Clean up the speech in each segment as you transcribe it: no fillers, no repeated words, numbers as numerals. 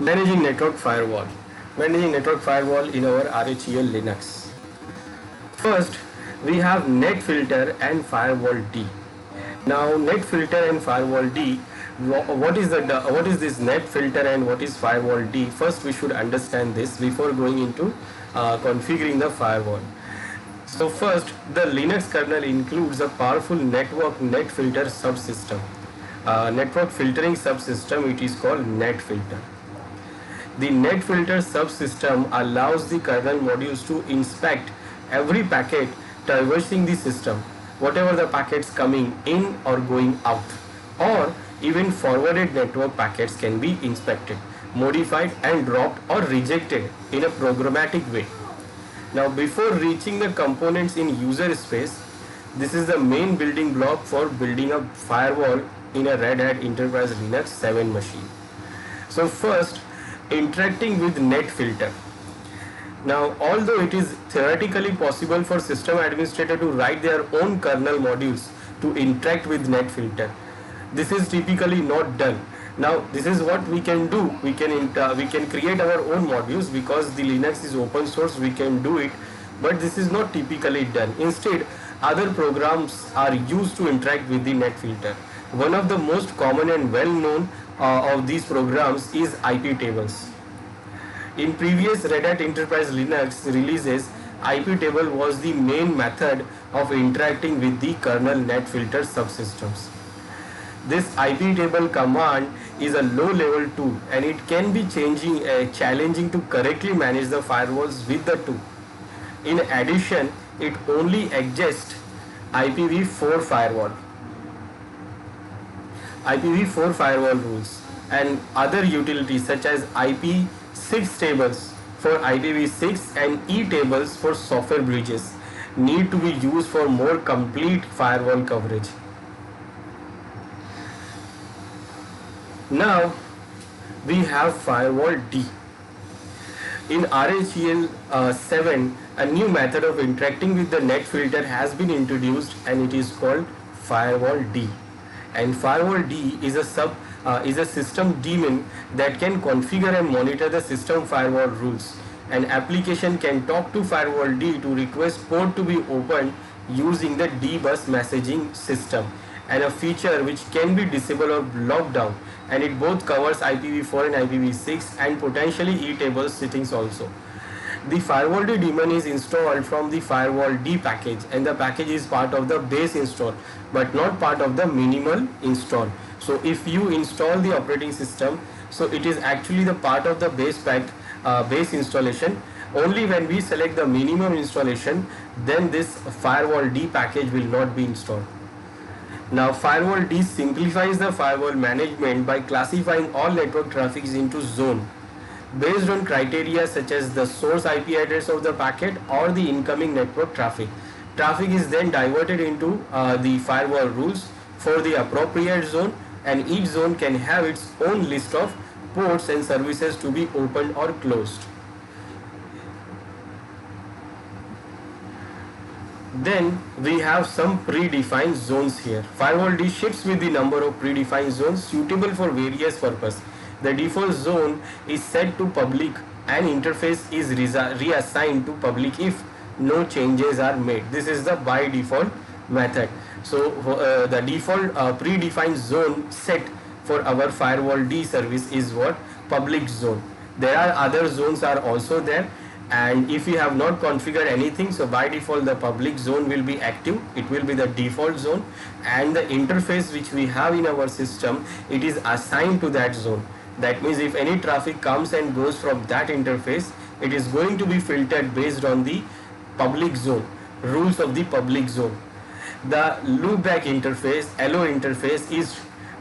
Managing network firewall. Managing network firewall in our RHEL Linux. First, we have net filter and firewall D. Now, net filter and firewall D. What is this net filter and what is firewall D? First, we should understand this before going into configuring the firewall. So first, the Linux kernel includes a powerful network net filter subsystem. Network filtering subsystem, it is called net filter. The net filter subsystem allows the kernel modules to inspect every packet traversing the system, whatever the packets coming in or going out, or even forwarded network packets can be inspected, modified and dropped or rejected in a programmatic way. Now, before reaching the components in user space, this is the main building block for building a firewall in a Red Hat Enterprise Linux 7 machine. So first, interacting with net filter. Now, although it is theoretically possible for system administrator to write their own kernel modules to interact with net filter, this is typically not done. Now, this is what we can do. We can create our own modules because the Linux is open source. We can do it, but this is not typically done. Instead, other programs are used to interact with the net filter. One of the most common and well-known of these programs is IP tables. In previous Red Hat Enterprise Linux releases, IP table was the main method of interacting with the kernel net filter subsystems. This IP table command is a low-level tool and it can be challenging to correctly manage the firewalls with the tool. In addition, it only exists IPv4 firewall, IPv4 firewall rules, and other utilities such as IP6 tables for IPv6 and E tables for software bridges need to be used for more complete firewall coverage. Now we have firewall D. In RHEL 7, a new method of interacting with the net filter has been introduced and it is called firewall D. And firewall D is a system daemon that can configure and monitor the system firewall rules. An application can talk to firewall D to request port to be opened using the D-bus messaging system, and a feature which can be disabled or locked down, and it both covers IPv4 and IPv6 and potentially E-table settings also. The firewall D daemon is installed from the firewall D package, and the package is part of the base install but not part of the minimal install. So if you install the operating system, so it is actually the part of the base installation. Only when we select the minimum installation, then this firewall D package will not be installed. Now, firewall D simplifies the firewall management by classifying all network traffic into zones based on criteria such as the source IP address of the packet or the incoming network traffic. Traffic is then diverted into the firewall rules for the appropriate zone, and each zone can have its own list of ports and services to be opened or closed. Then we have some predefined zones here. Firewall D ships with the number of predefined zones suitable for various purposes. The default zone is set to public and interface is reassigned to public if no changes are made. This is the by default method. So the default predefined zone set for our firewall D service is what? Public zone. There are other zones are also there, and if you have not configured anything, so by default the public zone will be active. It will be the default zone, and the interface which we have in our system, it is assigned to that zone. That means if any traffic comes and goes from that interface, it is going to be filtered based on the public zone, rules of the public zone. The loopback interface, LO interface, is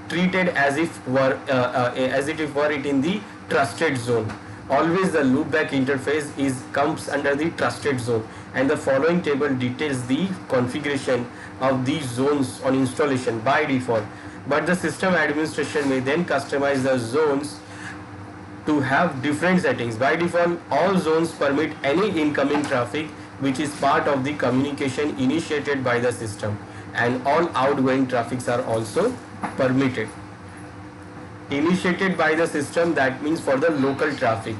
treated as if it were in the trusted zone. Always the loopback interface comes under the trusted zone, and the following table details the configuration of these zones on installation by default. But the system administration may then customize the zones to have different settings. By default, all zones permit any incoming traffic which is part of the communication initiated by the system, and all outgoing traffics are also permitted. initiated by the system, that means for the local traffic.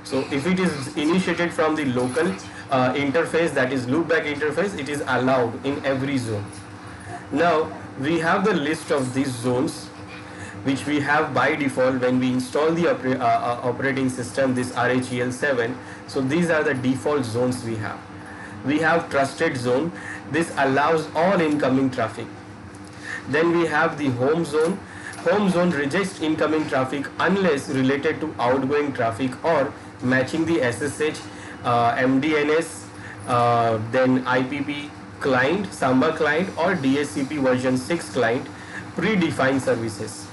So if it is initiated from the local interface, that is loopback interface, it is allowed in every zone. Now we have the list of these zones which we have by default when we install the operating system, this RHEL 7. So these are the default zones we have. We have trusted zone. This allows all incoming traffic. Then we have the home zone. Home zone rejects incoming traffic unless related to outgoing traffic or matching the SSH, MDNS, then IPP client, Samba client or DHCP version 6 client predefined services.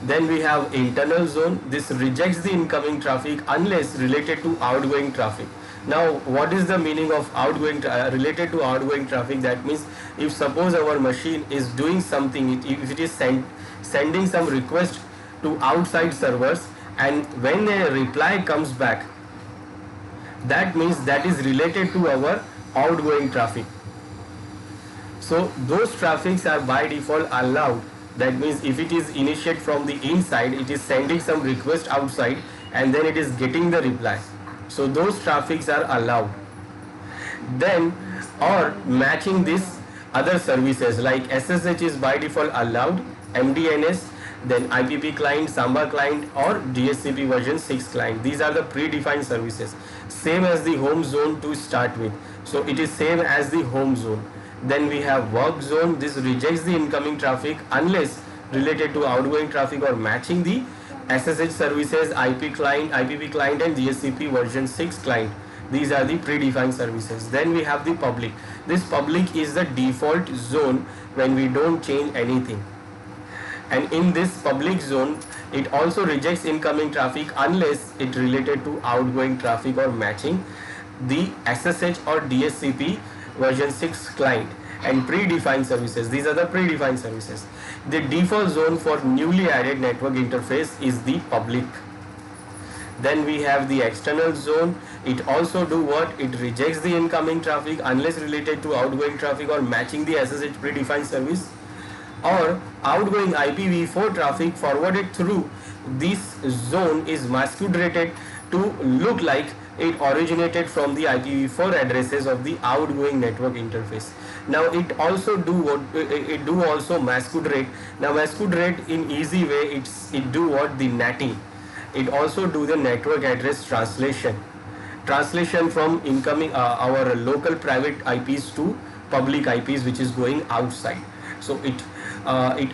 Then we have internal zone. This rejects the incoming traffic unless related to outgoing traffic. Now what is the meaning of outgoing related to outgoing traffic? That means if suppose our machine is doing something, if it is sending some request to outside servers, and when a reply comes back, that means that is related to our outgoing traffic. So those traffics are by default allowed. That means if it is initiated from the inside, it is sending some request outside and then it is getting the reply. So those traffics are allowed. Then or matching this other services like SSH is by default allowed, MDNS, then IPP client, Samba client or DHCP version 6 client. These are the predefined services. Same as the home zone to start with. So it is same as the home zone. Then we have work zone. This rejects the incoming traffic unless related to outgoing traffic or matching the SSH services, IPP client and DHCP version 6 client. These are the predefined services. Then we have the public. This public is the default zone when we don't change anything. And in this public zone, it also rejects incoming traffic unless it related to outgoing traffic or matching the SSH or DHCP version 6 client and predefined services. These are the predefined services. The default zone for newly added network interface is the public. Then we have the external zone. It also do what? It rejects the incoming traffic unless related to outgoing traffic or matching the SSH predefined service or outgoing IPv4 traffic forwarded through this zone is masqueraded to look like it originated from the IPv4 addresses of the outgoing network interface. Now it also do what it do also masquerade. Now masquerade in easy way, it do what? The NATing. It also do the network address translation from incoming our local private IPs to public IPs which is going outside. So it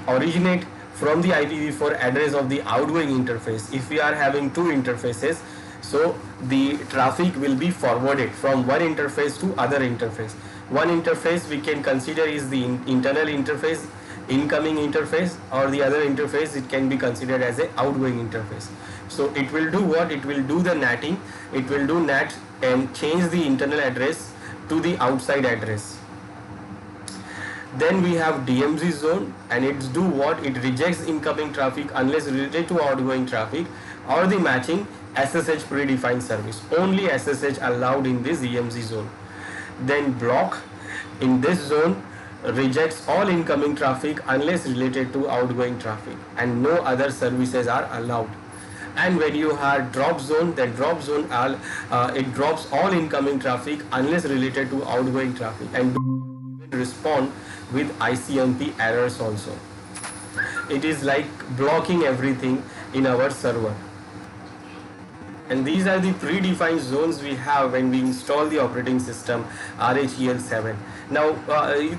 originate from the IPv4 address of the outgoing interface. If we are having two interfaces, so the traffic will be forwarded from one interface to other interface. One interface we can consider is the internal interface, incoming interface, or the other interface it can be considered as a outgoing interface. So it will do what? It will do the NATing. It will do NAT and change the internal address to the outside address. Then we have Dmz zone, and it's do what? It rejects incoming traffic unless related to outgoing traffic or the matching SSH predefined service. Only SSH allowed in this Dmz zone. Then block, in this zone rejects all incoming traffic unless related to outgoing traffic and no other services are allowed. And when you have drop zone, then drop zone it drops all incoming traffic unless related to outgoing traffic and respond with ICMP errors also. It is like blocking everything in our server. And these are the predefined zones we have when we install the operating system RHEL 7. Now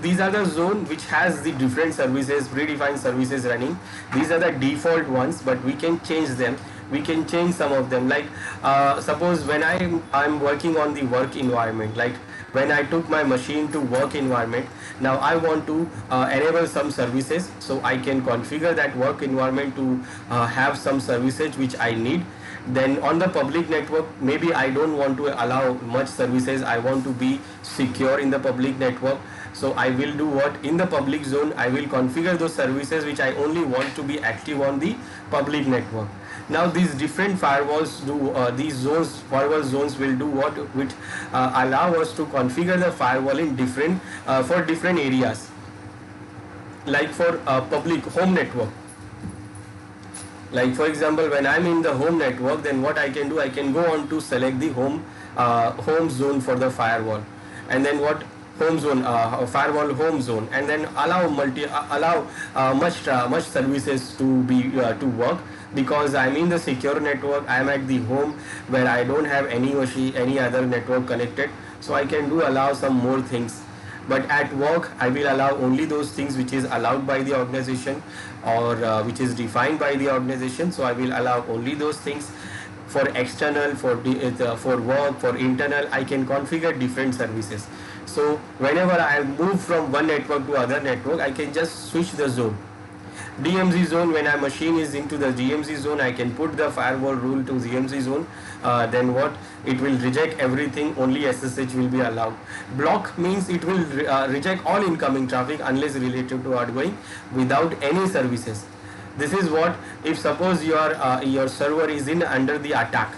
these are the zone which has the different services, predefined services running. These are the default ones, but we can change them. We can change some of them, like suppose when I'm working on the work environment, like when I took my machine to work environment, now I want to enable some services, so I can configure that work environment to have some services which I need. Then on the public network, maybe I don't want to allow much services, I want to be secure in the public network. So I will do what? In the public zone, I will configure those services which I only want to be active on the public network. Now these different firewalls do, these zones, firewall zones will do what? Which allow us to configure the firewall in different, for different areas. Like for public home network, Like for example, when I'm in the home network, then what I can do, I can go on to select the home zone for the firewall, and then what home zone, firewall home zone, and then allow much services to be to work, because I'm in the secure network. I'm at the home where I don't have any machine, any other network connected, so I can do allow some more things. But at work, I will allow only those things which is allowed by the organization, or which is defined by the organization. So I will allow only those things. For external, for work, for internal, I can configure different services. So whenever I move from one network to other network, I can just switch the zone. Dmz zone, when a machine is into the Dmz zone, I can put the firewall rule to Dmz zone. Then what? It will reject everything, only SSH will be allowed. Block means it will reject all incoming traffic unless related to outgoing without any services. This is what, if suppose your server is in under the attack,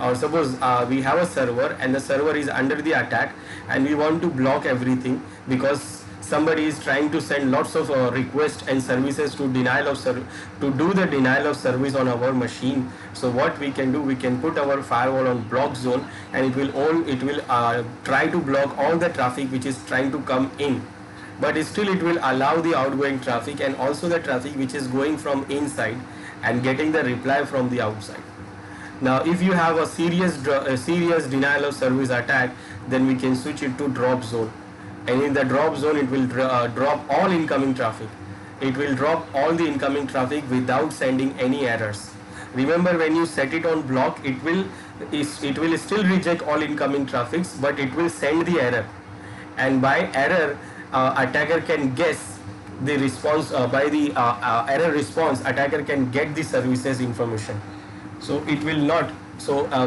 or suppose we have a server and the server is under the attack, and we want to block everything because somebody is trying to send lots of requests and services to do the denial of service on our machine. So what we can do, we can put our firewall on block zone, and it will try to block all the traffic which is trying to come in, but still it will allow the outgoing traffic and also the traffic which is going from inside and getting the reply from the outside. Now if you have a serious denial of service attack, then we can switch it to drop zone, and in the drop zone it will drop all incoming traffic. It will drop all the incoming traffic without sending any errors. Remember, when you set it on block, it will still reject all incoming traffics, but it will send the error, and by error attacker can guess the response. By the error response, attacker can get the services information. So it will not,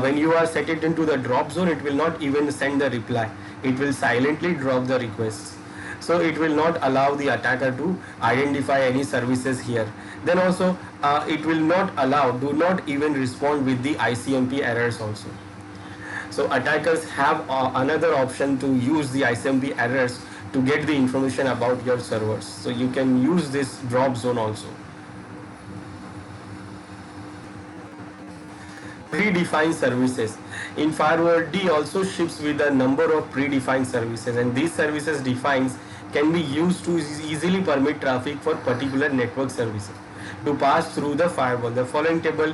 when you are set it into the drop zone, it will not even send the reply. It will silently drop the requests. So it will not allow the attacker to identify any services here. Then also it will not allow, do not even respond with the ICMP errors also. So attackers have another option to use the ICMP errors to get the information about your servers. So you can use this drop zone also. Predefined services. In Firewall D also ships with a number of predefined services, and these services defines can be used to easily permit traffic for particular network services to pass through the firewall. The following table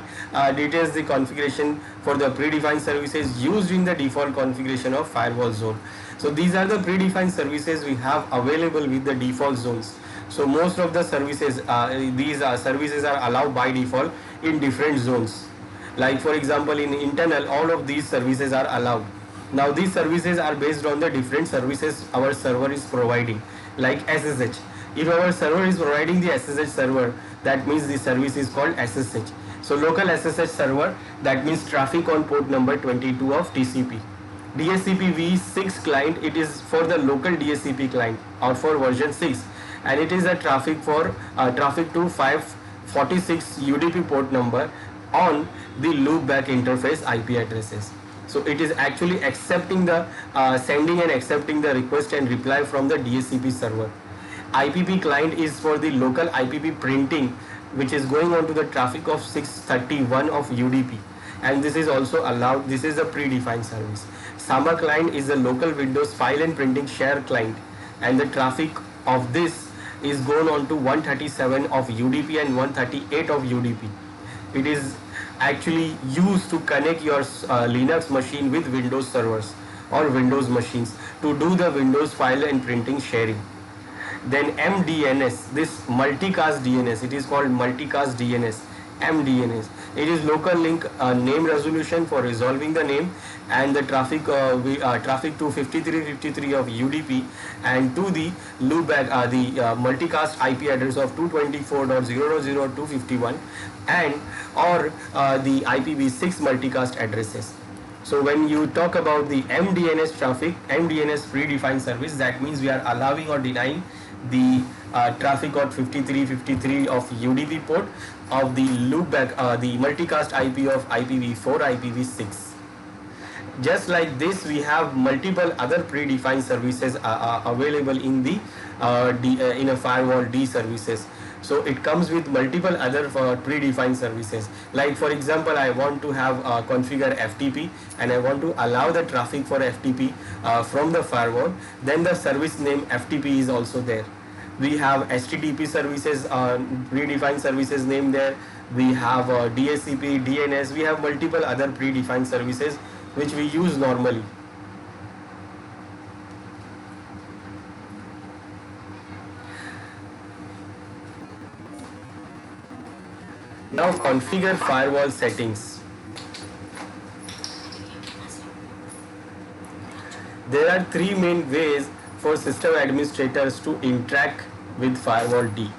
details the configuration for the predefined services used in the default configuration of firewall zone. So these are the predefined services we have available with the default zones. So most of the services, these services are allowed by default in different zones. Like for example, in internal, all of these services are allowed. Now these services are based on the different services our server is providing, like SSH. If our server is providing the SSH server, that means the service is called SSH. So local SSH server, that means traffic on port number 22 of TCP. DHCP v6 client, it is for the local DHCP client or for version 6, and it is a traffic for traffic to 546 UDP port number on the loopback interface IP addresses. So it is actually accepting the sending and accepting the request and reply from the DHCP server. IPP client is for the local IPP printing, which is going on to the traffic of 631 of UDP, and this is also allowed. This is a predefined service. Samba client is a local Windows file and printing share client, and the traffic of this is going on to 137 of UDP and 138 of UDP. It is actually used to connect your Linux machine with Windows servers or Windows machines to do the Windows file and printing sharing. Then MDNS, this multicast DNS, it is called multicast DNS, MDNS. It is local link name resolution for resolving the name, and the traffic traffic to 5353 of UDP and to the loopback the multicast IP address of 224.0.0.251 and or the IPv6 multicast addresses. So when you talk about the MDNS traffic, MDNS predefined service, that means we are allowing or denying the traffic of 5353 of UDP port of the loopback, the multicast IP of IPv4, IPv6. Just like this, we have multiple other predefined services available in the in a firewall D services. So it comes with multiple other predefined services. Like for example, I want to have configure FTP and I want to allow the traffic for FTP from the firewall. Then the service name FTP is also there. We have HTTP services, predefined services name there. We have DHCP, DNS. We have multiple other predefined services which we use normally. Now configure firewall settings. There are three main ways for system administrators to interact with Firewall D.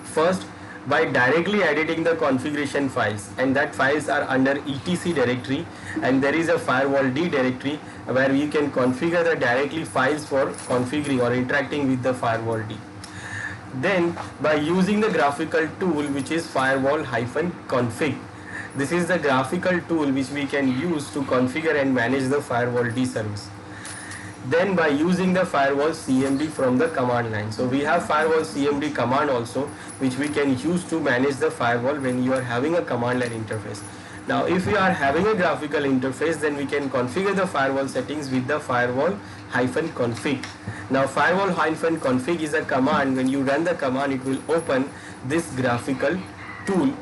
First, by directly editing the configuration files, and that files are under etc directory, and there is a Firewall D directory where you can configure the directly files for configuring or interacting with the Firewall D. Then by using the graphical tool which is firewall-config. This is the graphical tool which we can use to configure and manage the Firewall D service. Then by using the firewall CMD from the command line. So we have firewall CMD command also which we can use to manage the firewall when you are having a command line interface. Now if you are having a graphical interface, then we can configure the firewall settings with the firewall-config. Now firewall-config is a command. When you run the command, it will open this graphical tool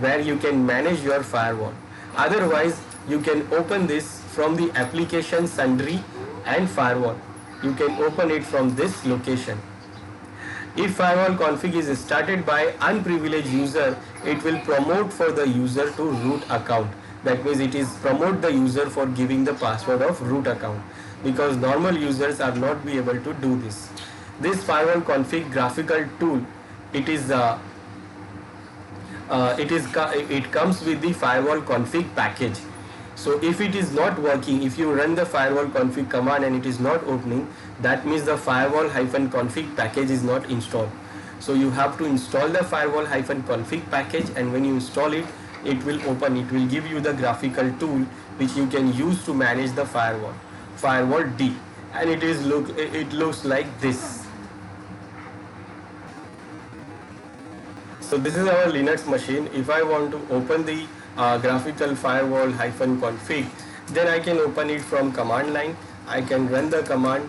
where you can manage your firewall. Otherwise, you can open this from the application sundry and firewall. You can open it from this location. If firewall config is started by unprivileged user, it will promote for the user to root account. That means it is promote the user for giving the password of root account, because normal users are not be able to do this. This firewall config graphical tool, it comes with the firewall config package. So if it is not working, if you run the firewall config command and it is not opening, that means the firewall-config package is not installed. So you have to install the firewall-config package, and when you install it, it will open. It will give you the graphical tool which you can use to manage the firewall D, and it looks like this. So this is our Linux machine. If I want to open the graphical firewall-config, then I can open it from command line. I can run the command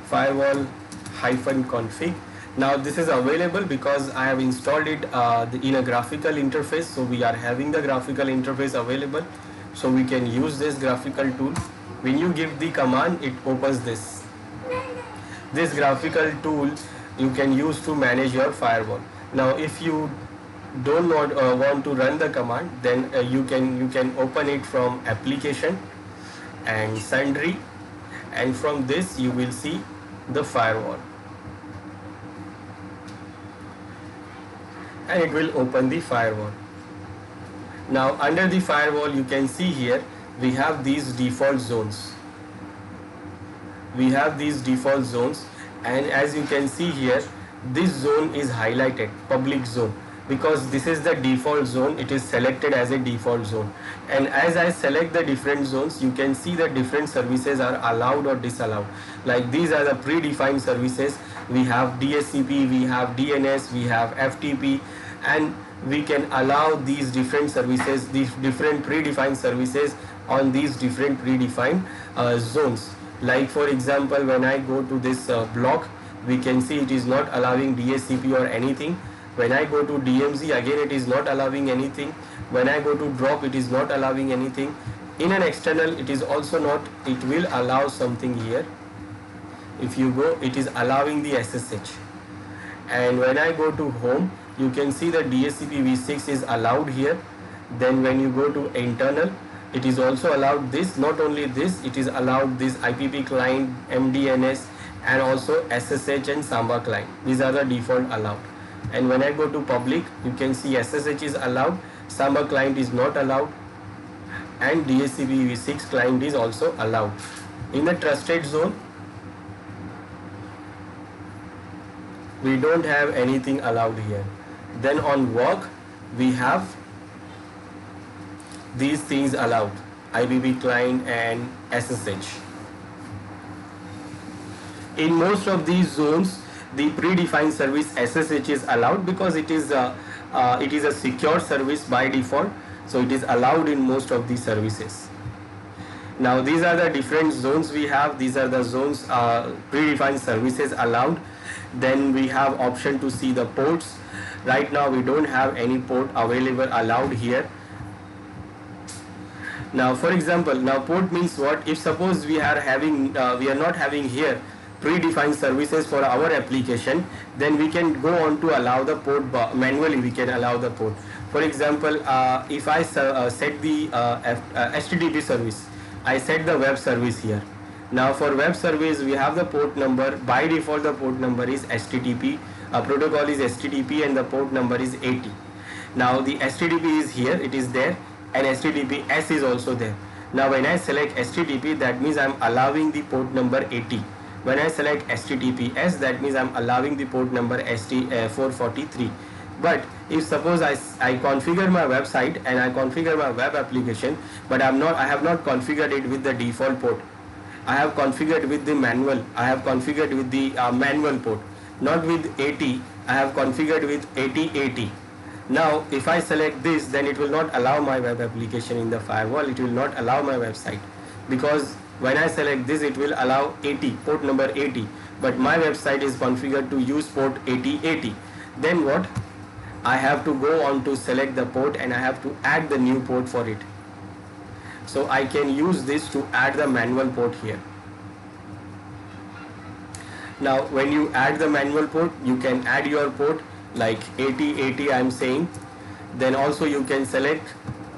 firewall-config. Now this is available because I have installed it in a graphical interface. So we are having the graphical interface available, so we can use this graphical tool. When you give the command, it opens this graphical tool you can use to manage your firewall. Now if you don't want to run the command, then you can open it from application and sundry, and from this you will see the firewall, and it will open the firewall. Now under the firewall, you can see here we have these default zones. And as you can see here, this zone is highlighted, public zone, because this is the default zone. It is selected as a default zone, and as I select the different zones, you can see the different services are allowed or disallowed. Like these are the predefined services. We have DHCP, we have DNS, we have FTP, and we can allow these different services, these different predefined services on these different predefined zones. Like for example, when I go to this block, we can see it is not allowing DHCP or anything. When I go to DMZ, again it is not allowing anything. When I go to drop, it is not allowing anything. In an external, it is also not. It will allow something here. If you go, it is allowing the SSH. And when I go to home, you can see the DHCP v6 is allowed here. Then when you go to internal, it is also allowed this. Not only this, it is allowed this IPP client, MDNS, and also SSH and Samba client. These are the default allowed. And when I go to public, you can see SSH is allowed, Samba client is not allowed, and DHCP v6 client is also allowed. In the trusted zone, we don't have anything allowed here. Then on work, we have these things allowed, IPP client and SSH. In most of these zones, the predefined service SSH is allowed because it is a secure service by default, so it is allowed in most of the services. Now these are the different zones we have. These are the zones predefined services allowed. Then we have option to see the ports. Right now we don't have any port available allowed here. Now for example, now port means what? If suppose we are not having here predefined services for our application, then we can go on to allow the port manually. We can allow the port. For example, if I set the HTTP service, I set the web service here. Now for web service we have the port number. By default the port number is HTTP. Protocol is HTTP and the port number is 80. Now the HTTP is here, it is there, and HTTPS is also there. Now when I select HTTP, that means I am allowing the port number 80. When I select HTTPS, that means I am allowing the port number 443. But if suppose I configure my website and I configure my web application, but I have not configured it with the default port. I have configured with the manual. I have configured with the manual port, not with 80. I have configured with 8080. Now if I select this, then it will not allow my web application in the firewall. It will not allow my website, because when I select this, it will allow 80, port number 80, but my website is configured to use port 8080. Then what? I have to go on to select the port and I have to add the new port for it. So I can use this to add the manual port here. Now when you add the manual port, you can add your port like 8080 I am saying. Then also you can select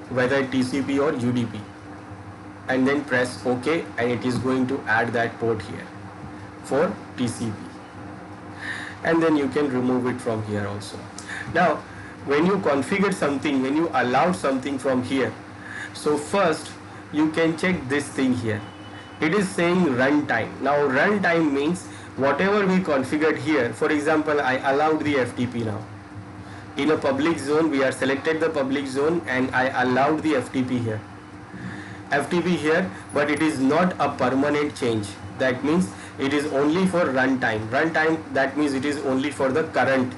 whether TCP or UDP, and then press OK, and it is going to add that port here for TCP, and then you can remove it from here also. Now when you configure something, when you allow something from here, so first you can check this thing here. It is saying runtime. Now runtime means whatever we configured here. For example, I allowed the FTP now. In a public zone, we are selected the public zone and I allowed the FTP here. FTP here, but it is not a permanent change. That means it is only for runtime. Runtime, that means it is only for the current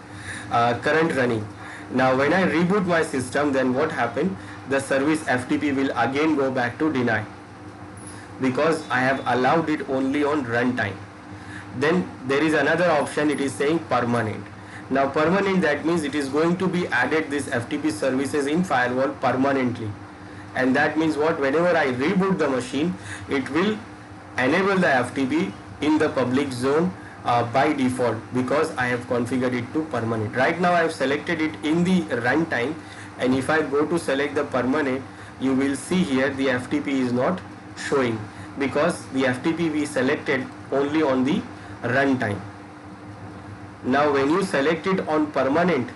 running. Now when I reboot my system, then what happened? The service FTP will again go back to deny, because I have allowed it only on runtime. Then there is another option, it is saying permanent. Now permanent, that means it is going to be added this FTP services in firewall permanently. And that means what? Whenever I reboot the machine, it will enable the FTP in the public zone by default, because I have configured it to permanent. Right now I have selected it in the runtime, and if I go to select the permanent, you will see here the FTP is not showing, because the FTP we selected only on the runtime. Now when you select it on permanent,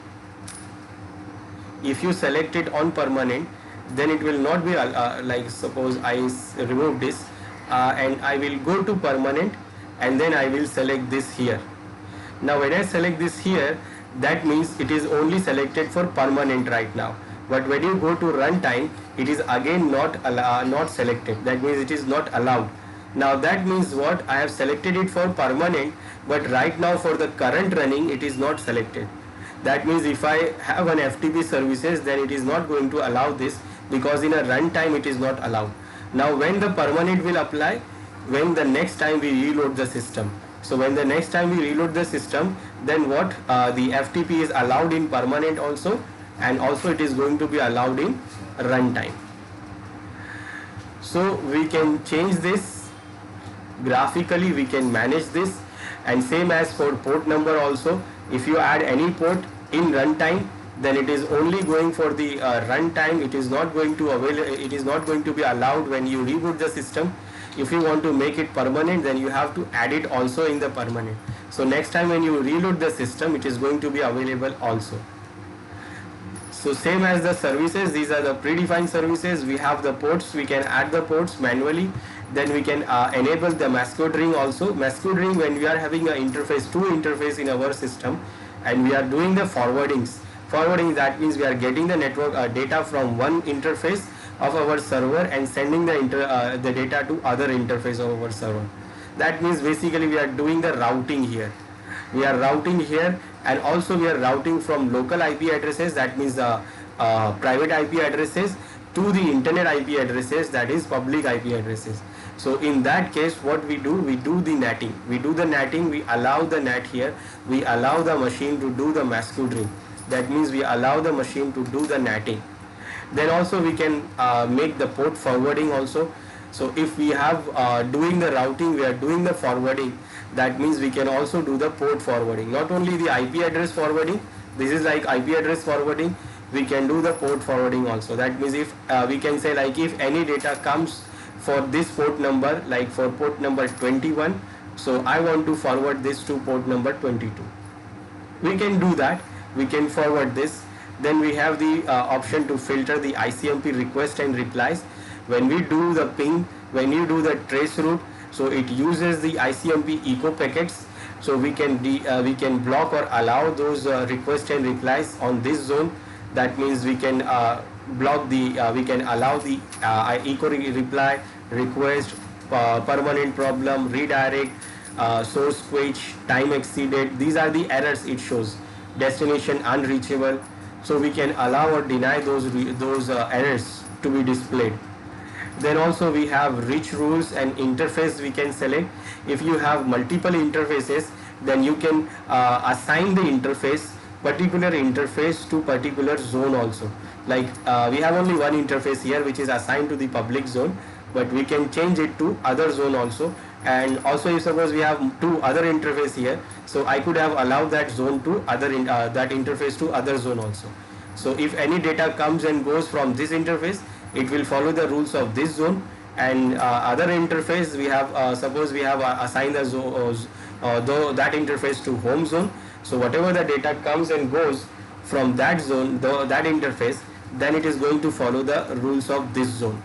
if you select it on permanent, then it will not be like suppose I remove this and I will go to permanent, and then I will select this here. Now when I select this here, that means it is only selected for permanent right now. But when you go to runtime, it is again not selected. That means it is not allowed. Now that means what? I have selected it for permanent, but right now for the current running, it is not selected. That means if I have an FTP services, then it is not going to allow this, because in a runtime it is not allowed. Now when the permanent will apply? When the next time we reload the system. So when the next time we reload the system, then what? The FTP is allowed in permanent also, and also it is going to be allowed in runtime. So we can change this graphically, we can manage this, and same as for port number also. If you add any port in runtime, then it is only going for the runtime. It is not going to it is not going to be allowed when you reboot the system. If you want to make it permanent, then you have to add it also in the permanent. So next time when you reload the system, it is going to be available also. So same as the services, these are the predefined services. We have the ports, we can add the ports manually. Then we can enable the mascot ring also. Mascot ring, when we are having an interface, two interface in our system, and we are doing the forwardings. Forwarding, that means we are getting the network data from one interface of our server and sending the data to other interface of our server. That means basically we are doing the routing here. We are routing here, and also we are routing from local IP addresses, that means the private IP addresses, to the internet IP addresses, that is public IP addresses. So in that case, what we do the netting. We do the netting, we allow the net here, we allow the machine to do the masquerading. That means we allow the machine to do the netting. Then also we can make the port forwarding also. So if we have doing the routing, we are doing the forwarding, that means we can also do the port forwarding. Not only the IP address forwarding, this is like IP address forwarding, we can do the port forwarding also. That means if we can say like if any data comes for this port number, like for port number 21, so I want to forward this to port number 22. We can do that, we can forward this. Then we have the option to filter the ICMP request and replies. When we do the ping, when you do the trace route, so it uses the ICMP echo packets. So we can block or allow those request and replies on this zone. That means we can block the we can allow the echo reply, request, permanent problem, redirect, source quench, time exceeded. These are the errors it shows. Destination unreachable. So we can allow or deny those errors to be displayed. Then also we have rich rules and interface we can select. If you have multiple interfaces, then you can assign the interface, particular interface to particular zone also. Like we have only one interface here which is assigned to the public zone, but we can change it to other zone also. And also if suppose we have two other interface here, so I could have allowed that zone to other that interface to other zone also. So if any data comes and goes from this interface, it will follow the rules of this zone. And other interface we have suppose we have assigned the that interface to home zone. So whatever the data comes and goes from that zone, that interface, then it is going to follow the rules of this zone.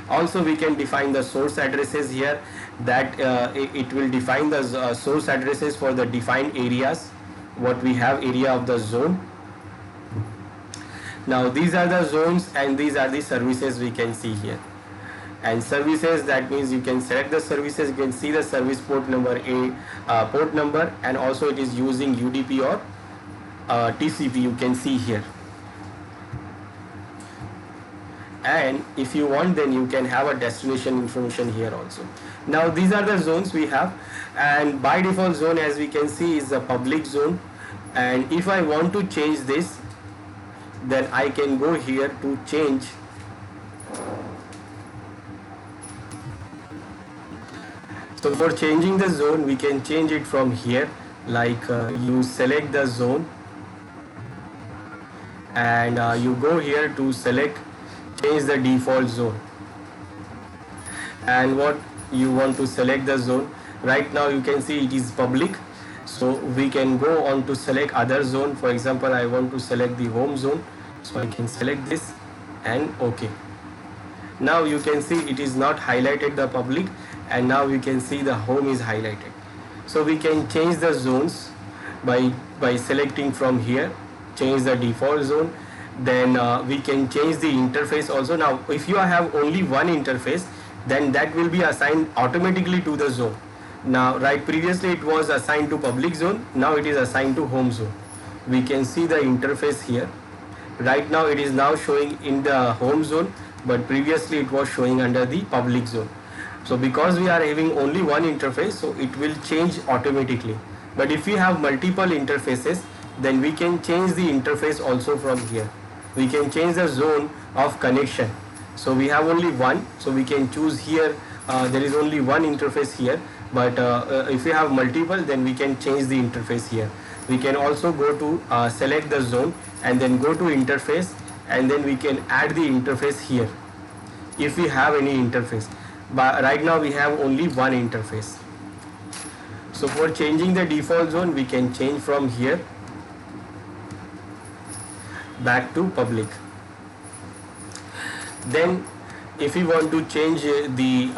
Also we can define the source addresses here, that it will define the source addresses for the defined areas, what we have area of the zone. Now these are the zones and these are the services we can see here. And services, that means you can select the services, you can see the service port number port number, and also it is using UDP or TCP, you can see here. And if you want, then you can have a destination information here also. Now these are the zones we have, and by default zone, as we can see, is a public zone. And if I want to change this, then I can go here to change. So for changing the zone, we can change it from here, like you select the zone and you go here to select, change the default zone, and what you want to select the zone. Right now you can see it is public, so we can go on to select other zone. For example, I want to select the home zone, so I can select this and OK. Now you can see it is not highlighted the public, and now we can see the home is highlighted. So we can change the zones by selecting from here, change the default zone. Then we can change the interface also. Now if you have only one interface, then that will be assigned automatically to the zone. Now previously it was assigned to public zone, now it is assigned to home zone. We can see the interface here. Right now it is now showing in the home zone, but previously it was showing under the public zone. So because we are having only one interface, so it will change automatically. But if we have multiple interfaces, then we can change the interface also from here. We can change the zone of connection. So we have only one, so we can choose here, there is only one interface here, but if we have multiple, then we can change the interface here. We can also go to select the zone and then go to interface, and then we can add the interface here if we have any interface. But right now we have only one interface. So for changing the default zone, we can change from here back to public. Then if we want to change the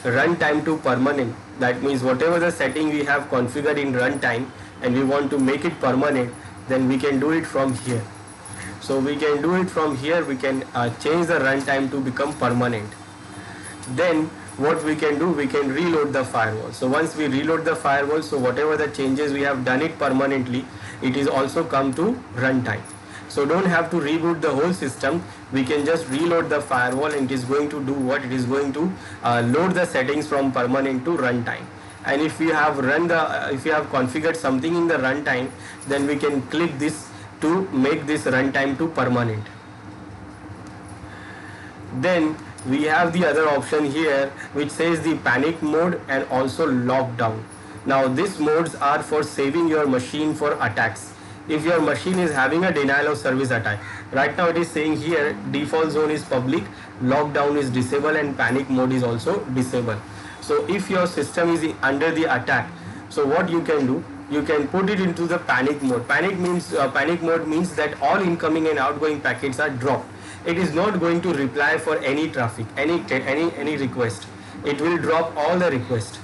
runtime to permanent, that means whatever the setting we have configured in runtime and we want to make it permanent, then we can do it from here. So we can do it from here, we can change the runtime to become permanent. Then what we can do, we can reload the firewall. So once we reload the firewall, so whatever the changes we have done it permanently, it is also come to runtime. So don't have to reboot the whole system. We can just reload the firewall and it is going to do what? It is going to load the settings from permanent to runtime. And if we have if you have configured something in the runtime, then we can click this to make this runtime to permanent. Then we have the other option here which says the panic mode and also lockdown. Now these modes are for saving your machine for attacks. If your machine is having a denial of service attack, right now it is saying here default zone is public, lockdown is disabled, and panic mode is also disabled. So if your system is under the attack, so what you can do, you can put it into the panic mode. Panic mode means that all incoming and outgoing packets are dropped. It is not going to reply for any traffic, any request. It will drop all the requests.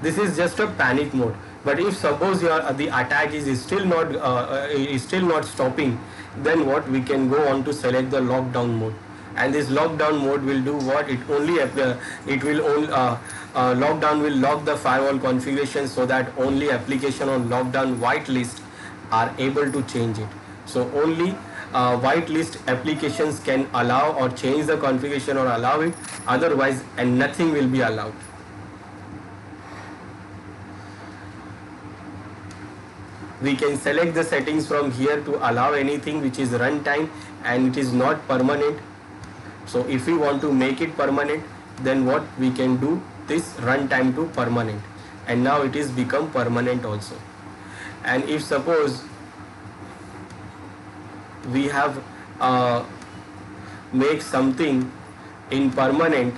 This is just a panic mode. But if suppose the attack is still not stopping, then what, we can go on to select the lockdown mode. And this lockdown mode will do what? Lockdown will lock the firewall configuration so that only application on lockdown whitelist are able to change it. So only whitelist applications can allow or change the configuration or allow it, otherwise and nothing will be allowed. We can select the settings from here to allow anything which is runtime and it is not permanent. So if we want to make it permanent, then what we can do, this runtime to permanent, and now it is become permanent also. And if suppose we have make something in permanent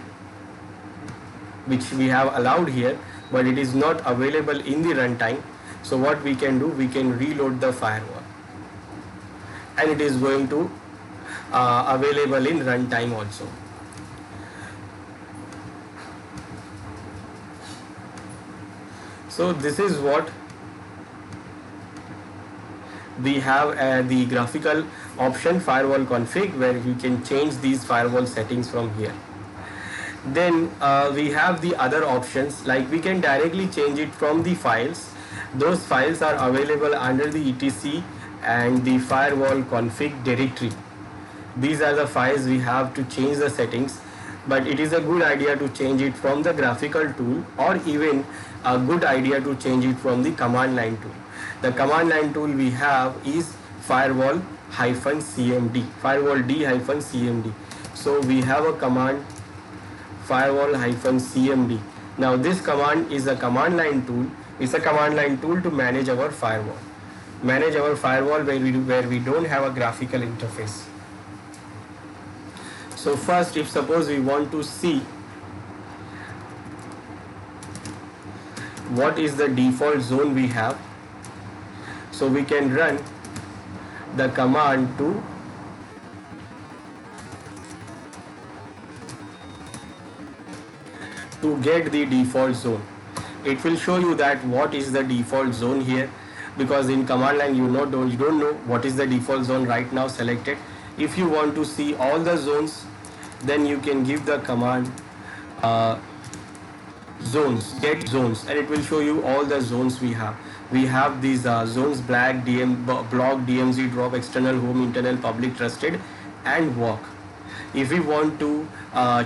which we have allowed here, but it is not available in the runtime, so what we can do, we can reload the firewall and it is going to available in runtime also. So this is what we have the graphical option firewall config, where you can change these firewall settings from here. Then we have the other options, like we can directly change it from the files. Those files are available under the etc and the firewall config directory. These are the files we have to change the settings, but it is a good idea to change it from the graphical tool, or even a good idea to change it from the command line tool. The command line tool we have is firewall-cmd, firewalld-cmd. So we have a command firewall-cmd. Now this command is a command line tool. It's a command line tool to manage our firewall. Manage our firewall where we don't have a graphical interface. So first, if suppose we want to see what is the default zone we have, so we can run the command to get the default zone. It will show you that what is the default zone here, because in command line you don't know what is the default zone right now selected. If you want to see all the zones, then you can give the command zones, get zones, and it will show you all the zones we have. We have these zones: black, block, DMZ, drop, external, home, internal, public, trusted, and work. If we want to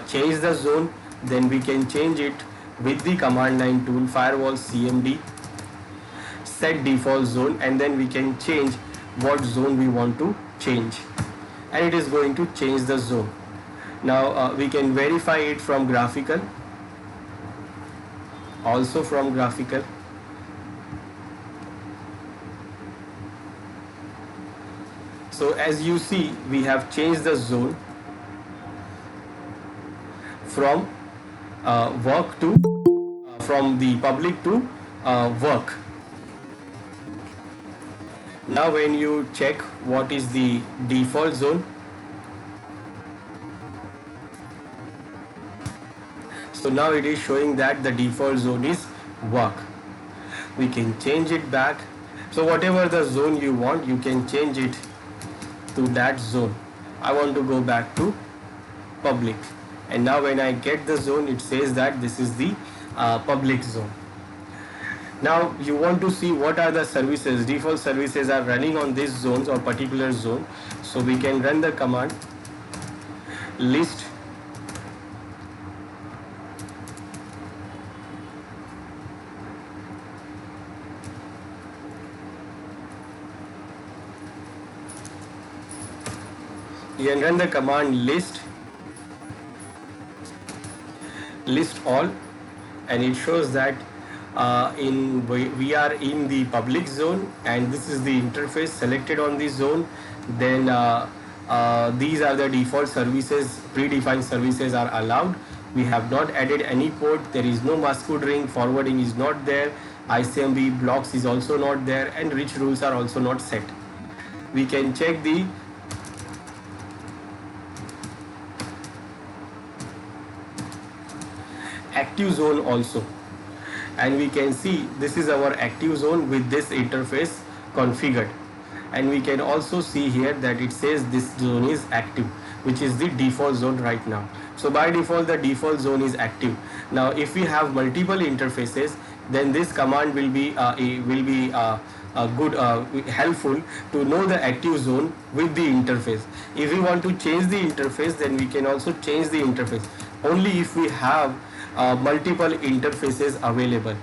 change the zone, then we can change it with the command line tool firewall-cmd, set default zone, and then we can change what zone we want to change, and it is going to change the zone. Now we can verify it from graphical, also from graphical. So as you see, we have changed the zone from work to from the public to work. Now when you check what is the default zone, so now it is showing that the default zone is work. We can change it back. So whatever the zone you want, you can change it to that zone. I want to go back to public. and now when I get the zone, it says that this is the public zone. Now you want to see what are the services, default services are running on these zones or particular zone. So we can run the command list you can run the command list all, and it shows that we are in the public zone, and this is the interface selected on the zone. Then these are the default services, predefined services are allowed. We have not added any port, there is no mascot ring, forwarding is not there, ICMP blocks is also not there, and rich rules are also not set. We can check the active zone also, and we can see this is our active zone with this interface configured, and we can also see here that it says this zone is active, which is the default zone right now. So by default the default zone is active. Now if we have multiple interfaces, then this command will be helpful to know the active zone with the interface. If we want to change the interface, then we can also change the interface only if we have multiple interfaces available.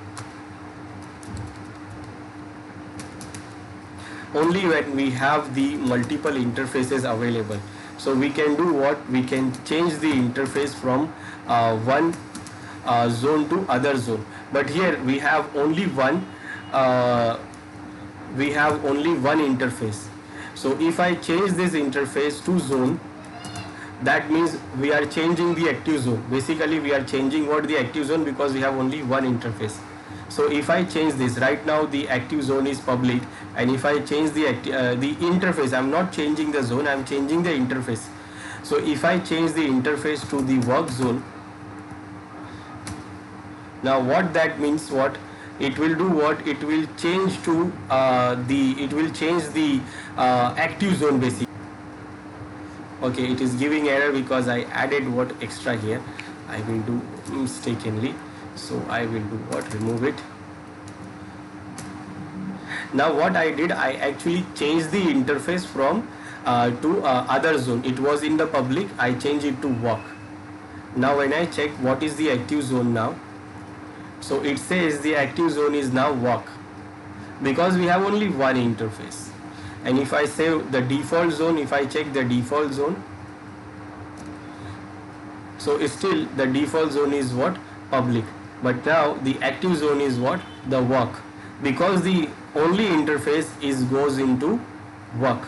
Only when we have the multiple interfaces available. So we can do what? We can change the interface from one zone to other zone. But here we have only one interface. So if I change this interface to zone, that means we are changing the active zone. Basically we are changing what? The active zone, because we have only one interface. So if I change this, right now the active zone is public, and if I change the interface, I am not changing the zone, I am changing the interface. So if I change the interface to the work zone, now what that means, what it will do, what it will change to the active zone basically. Okay, it is giving error because I added what extra here. I will do mistakenly, so I will do what? Remove it. Now what I did, I actually changed the interface from to other zone. It was in the public, I changed it to work. Now when I check what is the active zone now, so it says the active zone is now work, because we have only one interface. And if I say the default zone, if I check the default zone, so still the default zone is what? Public. But now the active zone is what? The work, because the only interface goes into work.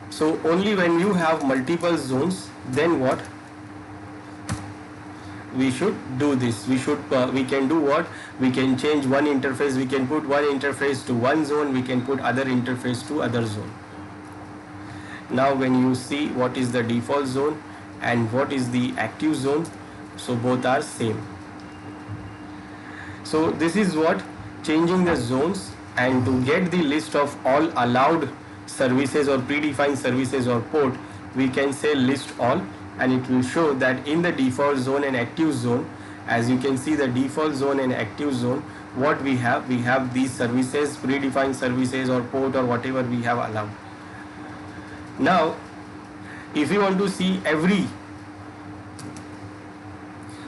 So only when you have multiple zones, then what? We should do this. We can do what? We can change one interface, we can put one interface to one zone, we can put other interface to other zone. Now when you see what is the default zone and what is the active zone, so both are same. So this is what? Changing the zones. And to get the list of all allowed services or predefined services or port, we can say list all, and it will show that in the default zone and active zone, as you can see the default zone and active zone, what we have these services, predefined services or port or whatever we have allowed. Now if you want to see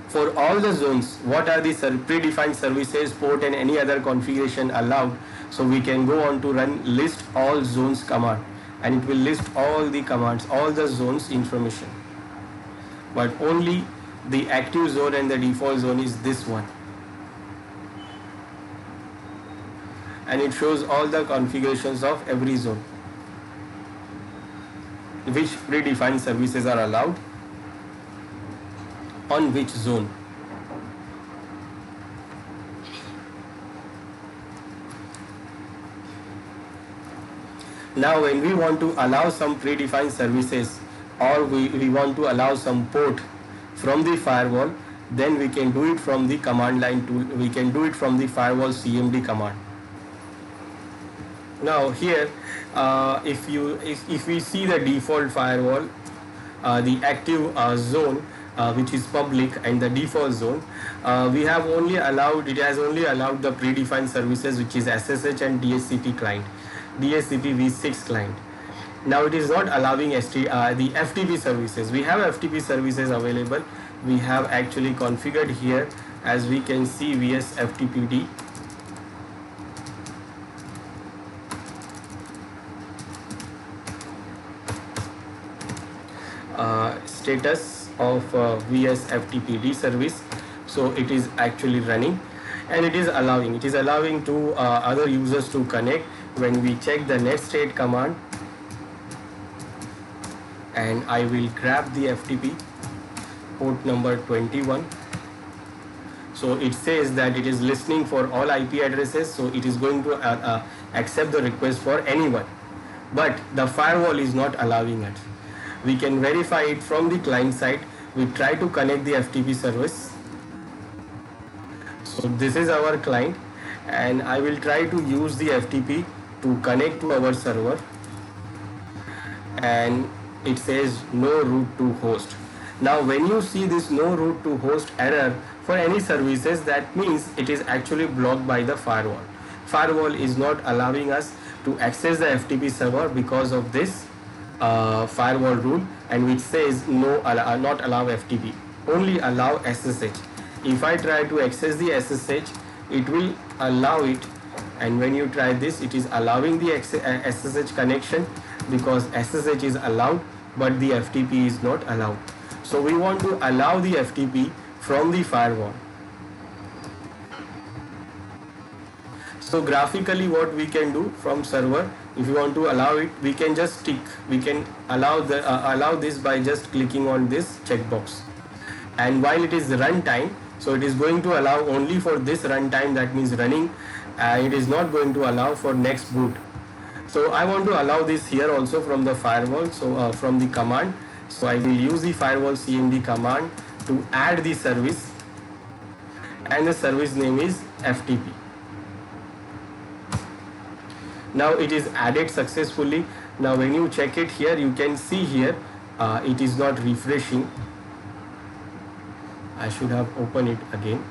for all the zones, what are the predefined services, port and any other configuration allowed, so we can go on to run list all zones command, and it will list all the commands, all the zones information. But only the active zone and the default zone is this one, and it shows all the configurations of every zone, which predefined services are allowed on which zone. Now when we want to allow some predefined services, or we want to allow some port from the firewall, then we can do it from the command line tool. We can do it from the firewall CMD command. Now here if we see the default firewall, the active zone, which is public, and the default zone. We have only allowed, it has only allowed the predefined services, which is SSH and DHCP client, DHCP v6 client. Now it is not allowing the FTP services. We have FTP services available. We have actually configured here, as we can see, vs FTPD. Status of vs FTPD service. So it is actually running, and it is allowing to other users to connect. When we check the net state command, and I will grab the FTP port number 21. So it says that it is listening for all IP addresses, so it is going to accept the request for anyone, but the firewall is not allowing it. We can verify it from the client side. We try to connect the FTP service. So this is our client, and I will try to use the FTP to connect to our server, and it says no route to host. Now when you see this no route to host error for any services, that means it is actually blocked by the firewall. Firewall is not allowing us to access the FTP server because of this firewall rule, and which says no, not allow FTP, only allow SSH. If I try to access the SSH, it will allow it, and when you try this, it is allowing the SSH connection, because SSH is allowed but the FTP is not allowed. So we want to allow the FTP from the firewall. So graphically, what we can do from server, if you want to allow it, we can just tick. We can allow this by just clicking on this checkbox. And while it is runtime, so it is going to allow only for this runtime, that means running. It is not going to allow for next boot. So I want to allow this here also from the firewall, so from the command. So I will use the firewall cmd command to add the service, and the service name is FTP. Now it is added successfully. Now when you check it here, you can see here it is not refreshing. I should have opened it again.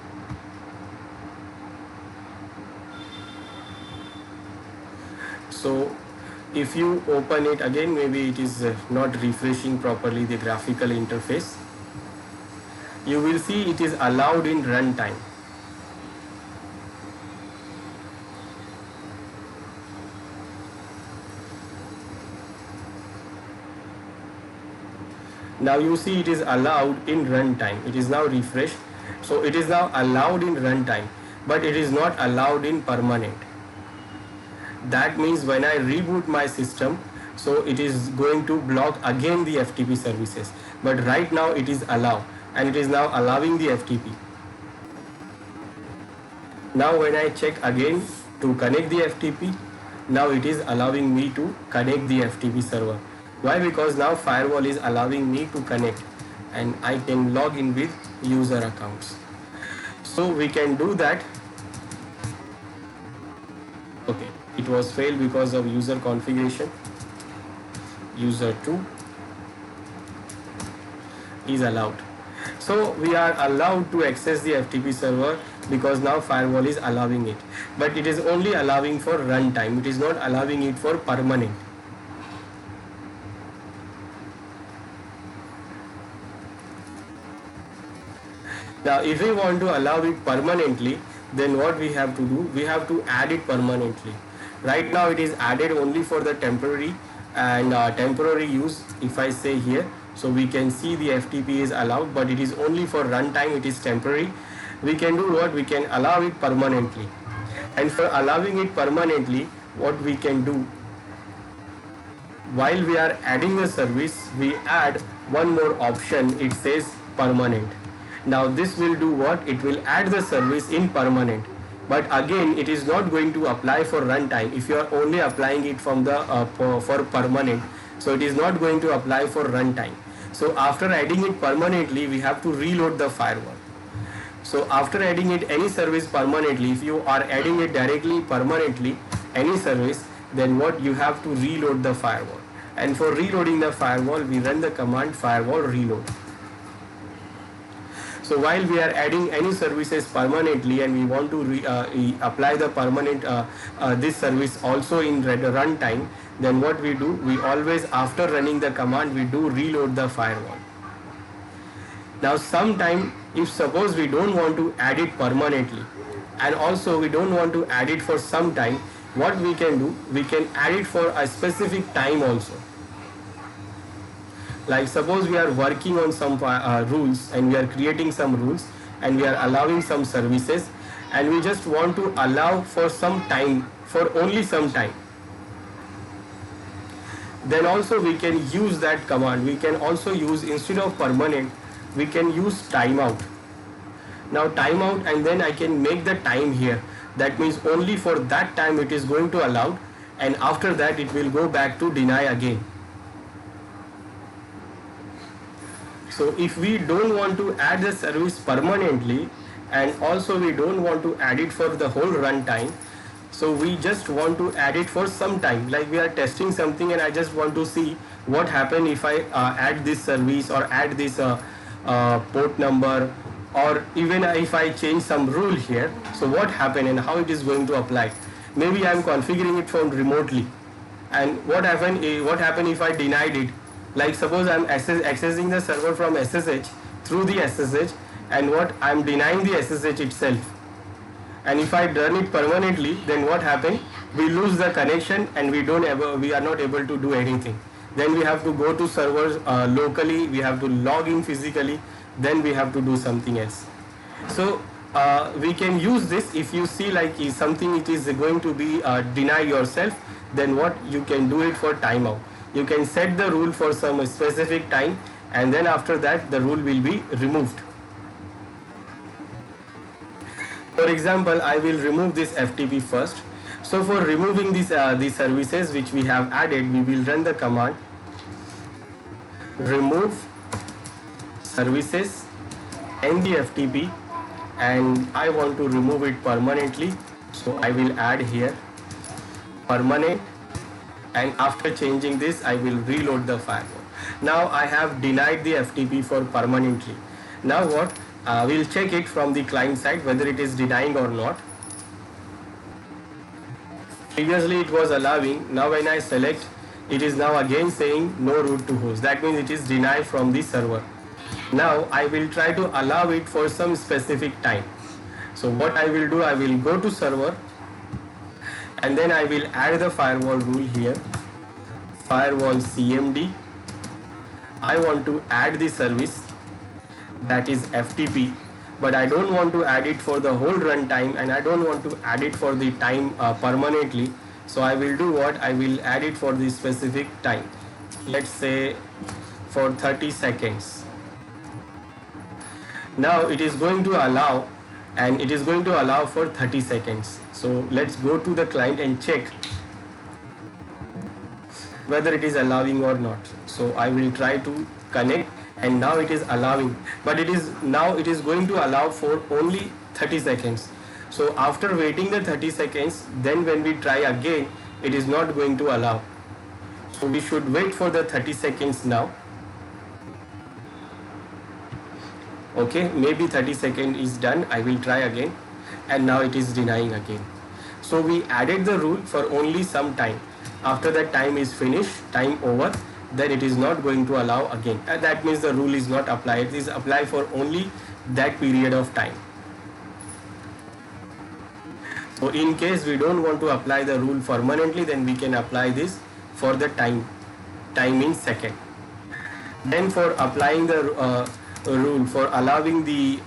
So if you open it again, maybe it is not refreshing properly the graphical interface. You will see it is allowed in runtime. Now you see it is allowed in runtime. It is now refreshed. So it is now allowed in runtime, but it is not allowed in permanent. That means when I reboot my system, so it is going to block again the FTP services. But right now it is allowed, and it is now allowing the FTP. Now when I check again to connect the FTP, now it is allowing me to connect the FTP server. Why? Because now firewall is allowing me to connect, and I can log in with user accounts. So we can do that. Okay, it was failed because of user configuration. User 2 is allowed. So we are allowed to access the FTP server because now firewall is allowing it. But it is only allowing for runtime. It is not allowing it for permanent. Now if we want to allow it permanently, then what we have to do? We have to add it permanently. Right now it is added only for the temporary and temporary use. If I say here, so we can see the FTP is allowed, but it is only for runtime, it is temporary. We can do what? We can allow it permanently. And for allowing it permanently, what we can do? While we are adding the service, we add one more option. It says permanent. Now this will do what? It will add the service in permanent, but again it is not going to apply for runtime. If you are only applying it from the for permanent, so it is not going to apply for runtime. So after adding it permanently, we have to reload the firewall. So after adding it any service permanently, if you are adding it directly permanently any service, then what? You have to reload the firewall. and for reloading the firewall we run the command firewall reload. So while we are adding any services permanently and we want to apply the permanent this service also in runtime, then what we do, we always after running the command we do reload the firewall. Now sometime if suppose we don't want to add it permanently and also we don't want to add it for some time, what we can do, we can add it for a specific time also. Like suppose we are working on some rules and we are creating some rules and we are allowing some services and we just want to allow for some time, for only some time. Then also we can use that command. We can also use, instead of permanent, we can use timeout. Now timeout, and then I can make the time here. That means only for that time it is going to allow, and after that it will go back to deny again. So if we don't want to add the service permanently and also we don't want to add it for the whole runtime, so we just want to add it for some time, like we are testing something and I just want to see what happen if I add this service or add this port number, or even if I change some rule here, so what happen and how it is going to apply. Maybe I am configuring it from remotely, and what happen if I denied it. Like suppose I am accessing the server from SSH through the SSH, and what I am denying the SSH itself. And if I run it permanently, then what happen? We lose the connection and we are not able to do anything. Then we have to go to servers locally, we have to log in physically, then we have to do something else. So we can use this. If you see like something it is going to be deny yourself, then what you can do it for timeout. You can set the rule for some specific time, and then after that the rule will be removed. For example, I will remove this FTP first. So for removing these services which we have added, we will run the command remove services and the FTP, and I want to remove it permanently. So I will add here permanent, and after changing this I will reload the firewall. Now I have denied the FTP for permanently. Now what? We'll check it from the client side whether it is denying or not. Previously it was allowing, now when I select, it is now again saying no route to host. That means it is denied from the server. Now I will try to allow it for some specific time. So what I will do, I will go to server and then I will add the firewall rule here, firewall CMD. I want to add the service, that is FTP, but I don't want to add it for the whole runtime and I don't want to add it for the time permanently. So I will do what? I will add it for the specific time. Let's say for 30 seconds. Now it is going to allow, and it is going to allow for 30 seconds. So let's go to the client and check whether it is allowing or not. So I will try to connect, and now it is allowing, but it is going to allow for only 30 seconds. So after waiting the 30 seconds, then when we try again, it is not going to allow. So we should wait for the 30 seconds now. Okay, maybe 30 seconds is done. I will try again, and now it is denying again. So we added the rule for only some time. After that time is finished, time over, then it is not going to allow again. That means the rule is not applied. It is applied for only that period of time. So in case we don't want to apply the rule permanently, then we can apply this for the time in second. Then for applying the rule for allowing the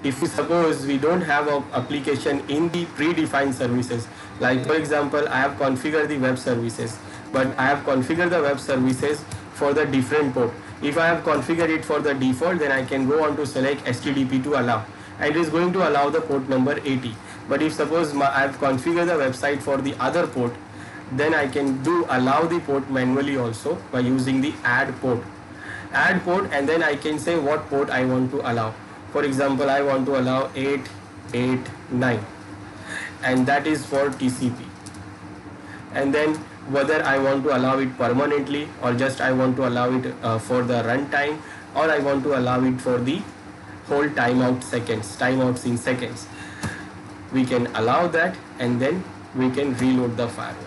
if we suppose we don't have an application in the predefined services, like for example I have configured the web services, but I have configured the web services for the different port. If I have configured it for the default, then I can go on to select HTTP to allow, and it is going to allow the port number 80. But if suppose I have configured the website for the other port, then I can allow the port manually also by using the add port, and then I can say what port I want to allow. For example, I want to allow 889, and that is for TCP. and then whether I want to allow it permanently or just I want to allow it for the runtime, or I want to allow it for the whole timeouts in seconds. We can allow that, and then we can reload the firewall.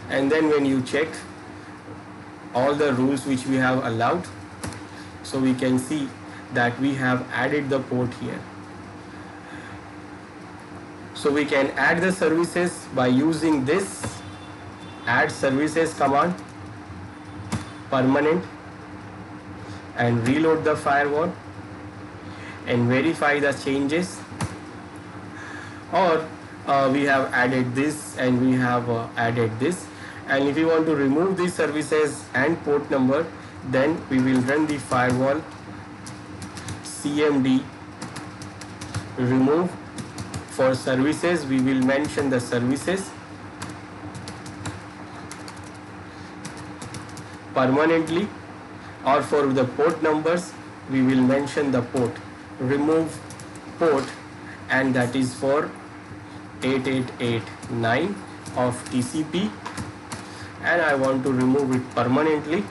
And then when you check all the rules which we have allowed, so we can see that we have added the port here. So we can add the services by using this add services command, permanent, and reload the firewall and verify the changes. Or we have added this and we have added this, and if you want to remove these services and port number, then we will run the firewall cmd remove. For services, we will mention the services permanently, or for the port numbers, we will mention the port, remove port, and that is for 8889 of TCP, and I want to remove it permanently.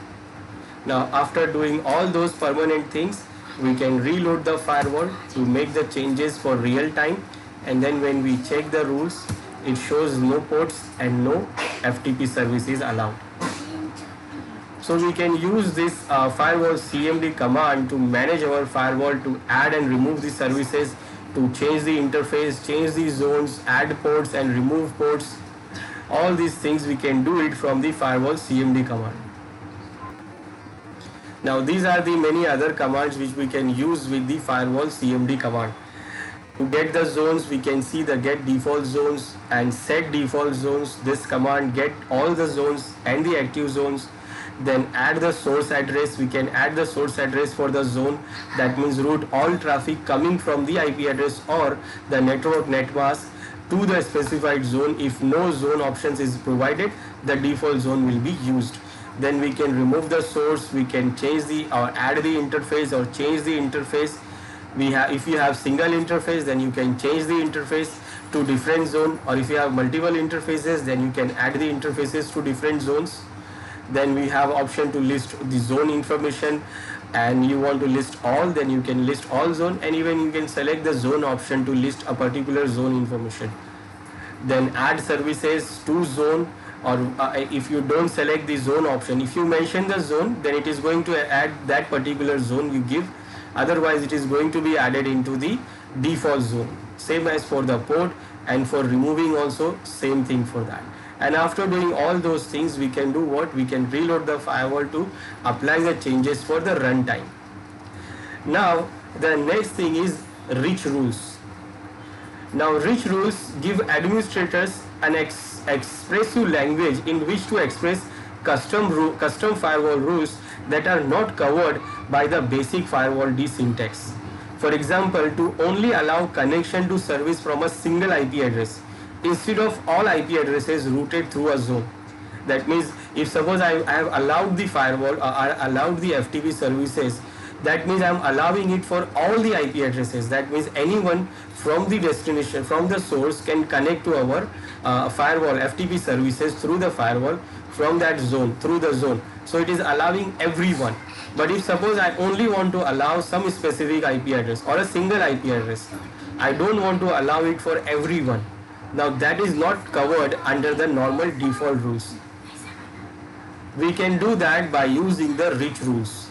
Now after doing all those permanent things, we can reload the firewall to make the changes for real time, and then when we check the rules, it shows no ports and no FTP services allowed. So we can use this firewall cmd command to manage our firewall, to add and remove the services, to change the interface, change the zones, add ports and remove ports. All these things we can do it from the firewall cmd command. Now these are the many other commands which we can use with the firewall cmd command. To get the zones, we can see the get default zones and set default zones. This command get all the zones and the active zones. Then add the source address. We can add the source address for the zone. That means route all traffic coming from the IP address or the network net mask to the specified zone. If no zone options is provided, the default zone will be used. Then we can remove the source. We can change the or add the interface or change the interface. If you have single interface, then you can change the interface to different zone, or if you have multiple interfaces, then you can add the interfaces to different zones. Then we have option to list the zone information, and you want to list all, then you can list all zone, and even you can select the zone option to list a particular zone information. Then add services to zone, or if you don't select the zone option, if you mention the zone, then it is going to add that particular zone you give. Otherwise it is going to be added into the default zone. Same as for the port, and for removing also same thing for that. And after doing all those things, we can do what? We can reload the firewall to apply the changes for the runtime. Now the next thing is rich rules. Now rich rules give administrators an expressive language in which to express custom firewall rules that are not covered by the basic firewall D syntax. For example, to only allow connection to service from a single IP address instead of all IP addresses routed through a zone. That means if suppose I have allowed the firewall or I allowed the FTP services, that means I am allowing it for all the IP addresses. That means anyone from the destination, from the source, can connect to our firewall FTP services through the firewall from that zone, through the zone. So it is allowing everyone. But if suppose I only want to allow some specific IP address or a single IP address, I don't want to allow it for everyone. Now that is not covered under the normal default rules. We can do that by using the rich rules.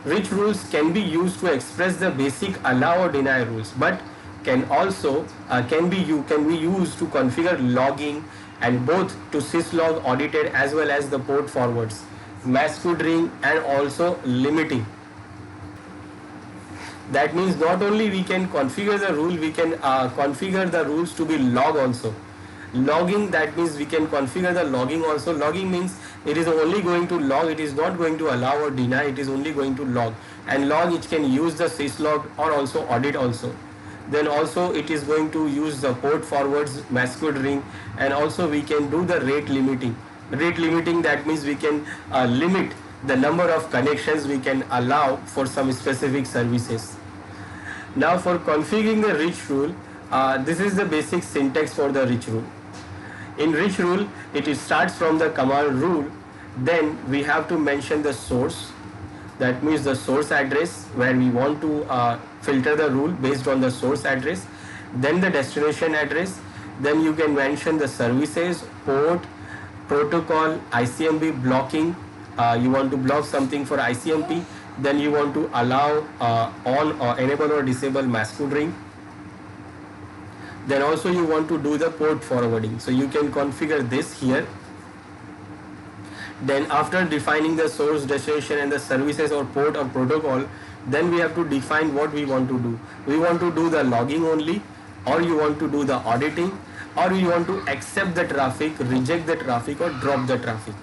Rich rules can be used to express the basic allow or deny rules, but can also can be used to configure logging, and both to syslog audited as well as the port forwards, masquerading, and also limiting. That means not only we can configure the rule, we can configure the rules to be log also. Logging, that means we can configure the logging also. Logging means it is only going to log, it is not going to allow or deny, it is only going to log. And log, it can use the syslog or also audit also. Then also it is going to use the port forwards, masquerading, and also we can do the rate limiting. Rate limiting, that means we can limit the number of connections we can allow for some specific services. Now for configuring the rich rule, this is the basic syntax for the rich rule. In reach rule, it starts from the command rule, then we have to mention the source. That means the source address where we want to filter the rule based on the source address, then the destination address, then you can mention the services, port, protocol, ICMP blocking. You want to block something for ICMP, then you want to allow on or enable or disable masquerading. Then also you want to do the port forwarding, so you can configure this here. Then after defining the source, destination and the services or port or protocol, then we have to define what we want to do. We want to do the logging only, or you want to do the auditing, or you want to accept the traffic, reject the traffic or drop the traffic.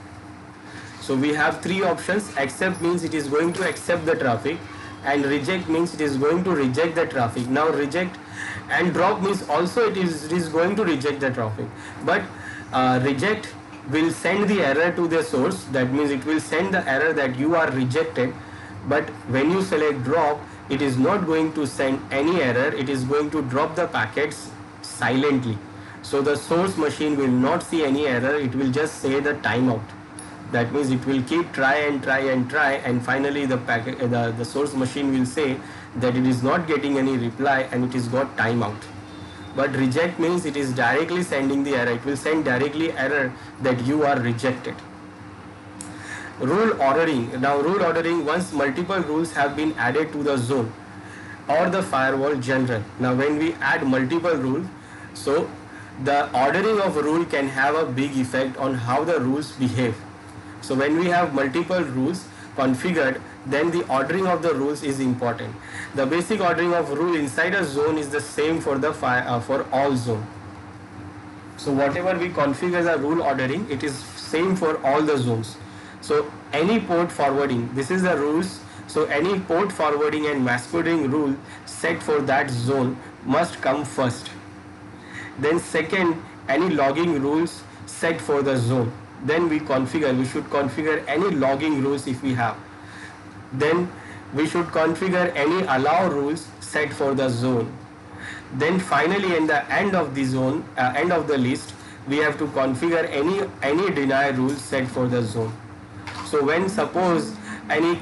So we have three options. Accept means it is going to accept the traffic, and reject means it is going to reject the traffic. Now reject and drop means also it is going to reject the traffic, but reject will send the error to the source. That means it will send the error that you are rejected, but when you select drop, it is not going to send any error. It is going to drop the packets silently, so the source machine will not see any error. It will just say the timeout. That means it will keep try and try and try, and finally the source machine will say that it is not getting any reply and it is got timeout. But reject means it is directly sending the error. It will send directly error that you are rejected. Rule ordering. Now rule ordering, once multiple rules have been added to the zone or the firewall general. Now when we add multiple rules, so the ordering of a rule can have a big effect on how the rules behave. So when we have multiple rules configured, then the ordering of the rules is important. The basic ordering of rule inside a zone is the same for the for all zone. So whatever we configure the rule ordering, it is same for all the zones. So any port forwarding, this is the rules. So any port forwarding and masquerading rule set for that zone must come first. Then second, any logging rules set for the zone. Then we should configure any logging rules if we have. Then we should configure any allow rules set for the zone. Then finally in the end of the zone, end of the list, we have to configure any deny rules set for the zone. So when suppose any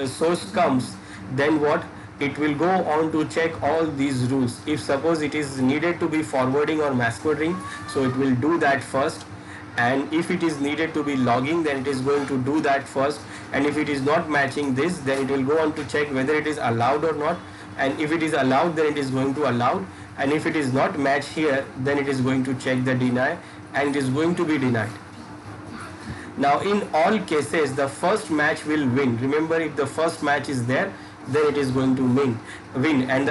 source comes, then what? It will go on to check all these rules. If suppose it is needed to be forwarding or masquerading, so it will do that first. And if it is needed to be logging, then it is going to do that first. And if it is not matching this, then it will go on to check whether it is allowed or not. And if it is allowed, then it is going to allow. And if it is not matched here, then it is going to check the deny, and it is going to be denied. Now in all cases, the first match will win. Remember, if the first match is there, then it is going to win. And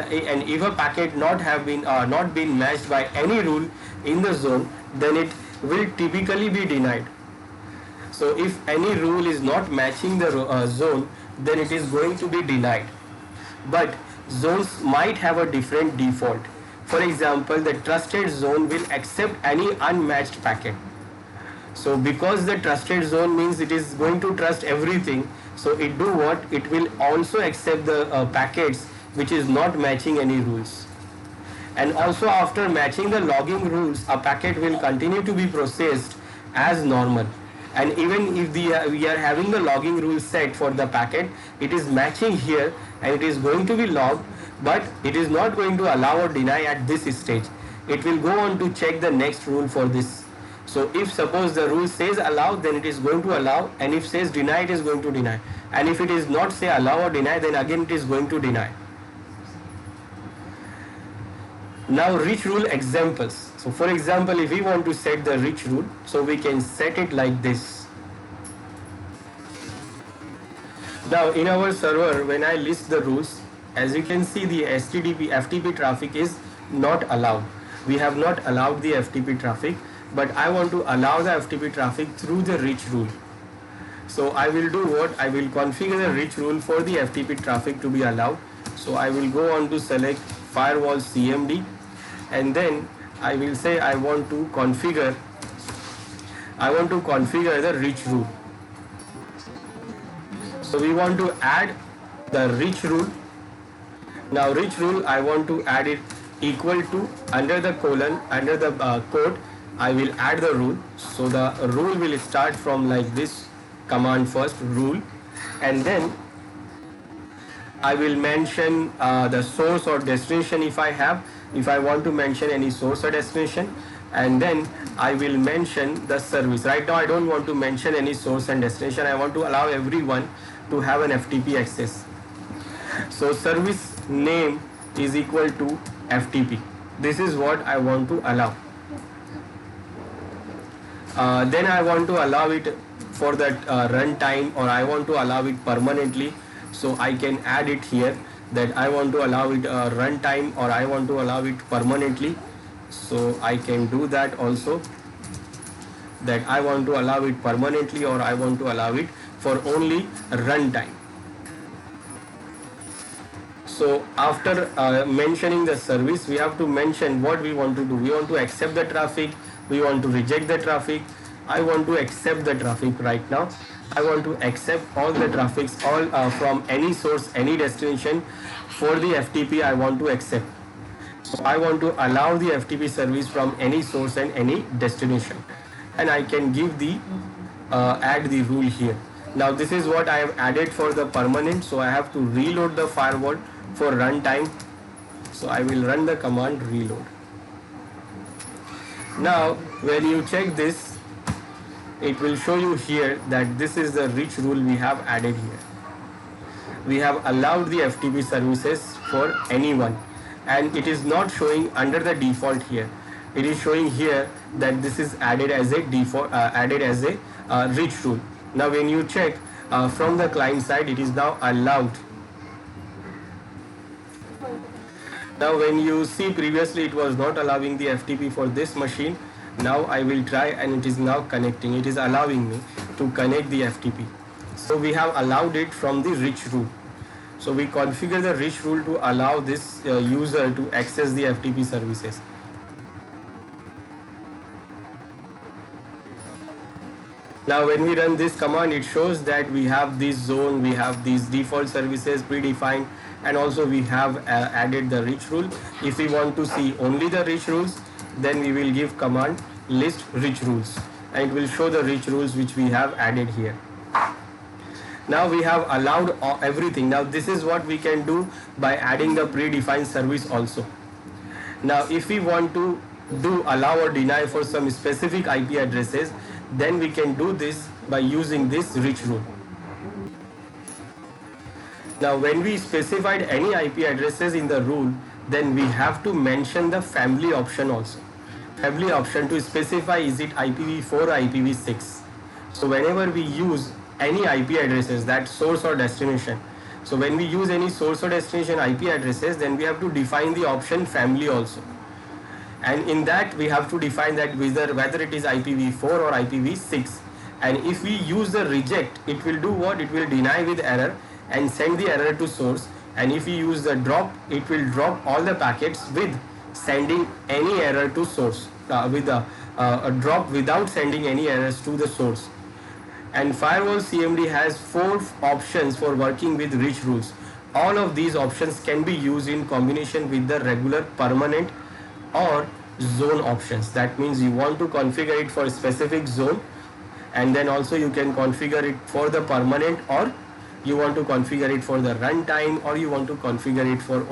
if a packet not been matched by any rule in the zone, then it will typically be denied. So if any rule is not matching the zone, then it is going to be denied. But zones might have a different default. For example, the trusted zone will accept any unmatched packet. So because the trusted zone means it is going to trust everything, so it do what? It will also accept the packets which is not matching any rules. And also after matching the logging rules, a packet will continue to be processed as normal. And even if we are having the logging rule set for the packet, it is matching here and it is going to be logged, but it is not going to allow or deny at this stage. It will go on to check the next rule for this. So if suppose the rule says allow, then it is going to allow, and if says deny, it is going to deny. And if it is not say allow or deny, then again it is going to deny. Now reach rule examples. So for example, if we want to set the reach rule, so we can set it like this. Now in our server, when I list the rules, as you can see, the FTP traffic is not allowed. We have not allowed the FTP traffic, but I want to allow the FTP traffic through the reach rule. So I will do what? I will configure the reach rule for the FTP traffic to be allowed. So I will go on to select firewall CMD, and then I will say I want to configure the reach rule. So we want to add the reach rule. Now reach rule, I want to add it equal to, under the colon, under the quote, I will add the rule. So the rule will start from like this command first, rule, and then I will mention the source or destination if I have, if I want to mention any source or destination, and then I will mention the service. Right now I don't want to mention any source and destination. I want to allow everyone to have an FTP access. So service name is equal to FTP. This is what I want to allow. Then I want to allow it for that runtime, or I want to allow it permanently. So I can add it here that I want to allow it runtime, or I want to allow it permanently. So I can do that also, that I want to allow it permanently, or I want to allow it for only runtime. So after mentioning the service, we have to mention what we want to do. We want to accept the traffic, we want to reject the traffic. I want to accept the traffic right now. I want to accept all the traffics, all from any source, any destination. For the FTP, I want to accept. So I want to allow the FTP service from any source and any destination. And I can give the add the rule here. Now this is what I have added for the permanent. So I have to reload the firewall for runtime. So I will run the command reload. Now when you check this, it will show you here that this is the rich rule we have added here. We have allowed the FTP services for anyone, and it is not showing under the default here. It is showing here that this is added as a default, added as a rich rule. Now when you check from the client side, it is now allowed. Now when you see previously it was not allowing the FTP for this machine. Now I will try, and it is now connecting. It is allowing me to connect the FTP. So we have allowed it from the rich rule. So we configure the rich rule to allow this user to access the FTP services. Now when we run this command, it shows that we have this zone, we have these default services predefined, and also we have added the rich rule. If we want to see only the rich rules, then we will give command list rich rules, and it will show the rich rules which we have added here. Now we have allowed everything. Now this is what we can do by adding the predefined service also. Now if we want to do allow or deny for some specific IP addresses, then we can do this by using this rich rule. Now when we specified any IP addresses in the rule, then we have to mention the family option also. Family option to specify is it IPv4 or IPv6. So whenever we use any IP addresses, that source or destination. So when we use any source or destination IP addresses, then we have to define the option family also. And in that we have to define that whether it is IPv4 or IPv6. And if we use the reject, it will do what? It will deny with error and send the error to source. And if we use the drop, it will drop all the packets with sending any error to source, with a drop without sending any errors to the source. And Firewall CMD has 4 options for working with rich rules. All of these options can be used in combination with the regular permanent or zone options. That means you want to configure it for a specific zone, and then also you can configure it for the permanent, or you want to configure it for the runtime, or you want to configure it for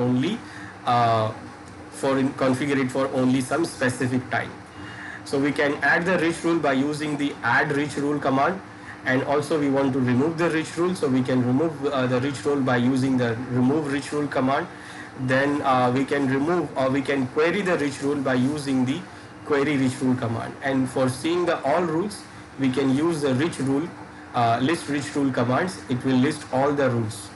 only some specific time. So we can add the rich rule by using the add rich rule command, and also we want to remove the rich rule, so we can remove the rich rule by using the remove rich rule command. Then we can remove, or we can query the rich rule by using the query rich rule command. And for seeing the all rules, we can use the rich rule list rich rule commands. It will list all the rules.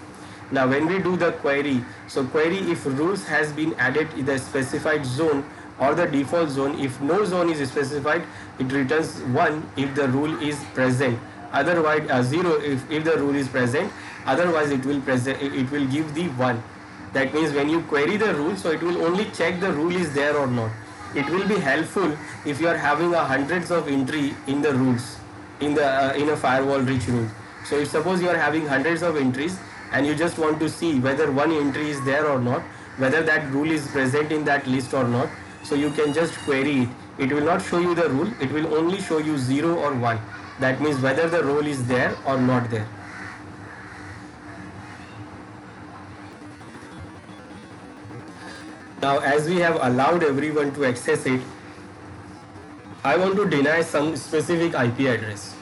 Now when we do the query, so query if rules has been added in the specified zone or the default zone. If no zone is specified, it returns 1 if the rule is present, otherwise 0 if the rule is present, otherwise it will give the 1. That means when you query the rule, so it will only check the rule is there or not. It will be helpful if you are having hundreds of entry in the rules in a firewall rich rule. So if suppose you are having hundreds of entries and you just want to see whether one entry is there or not, whether that rule is present in that list or not, so you can just query it. It will not show you the rule, it will only show you 0 or 1. That means whether the role is there or not there. Now as we have allowed everyone to access it, I want to deny some specific IP address.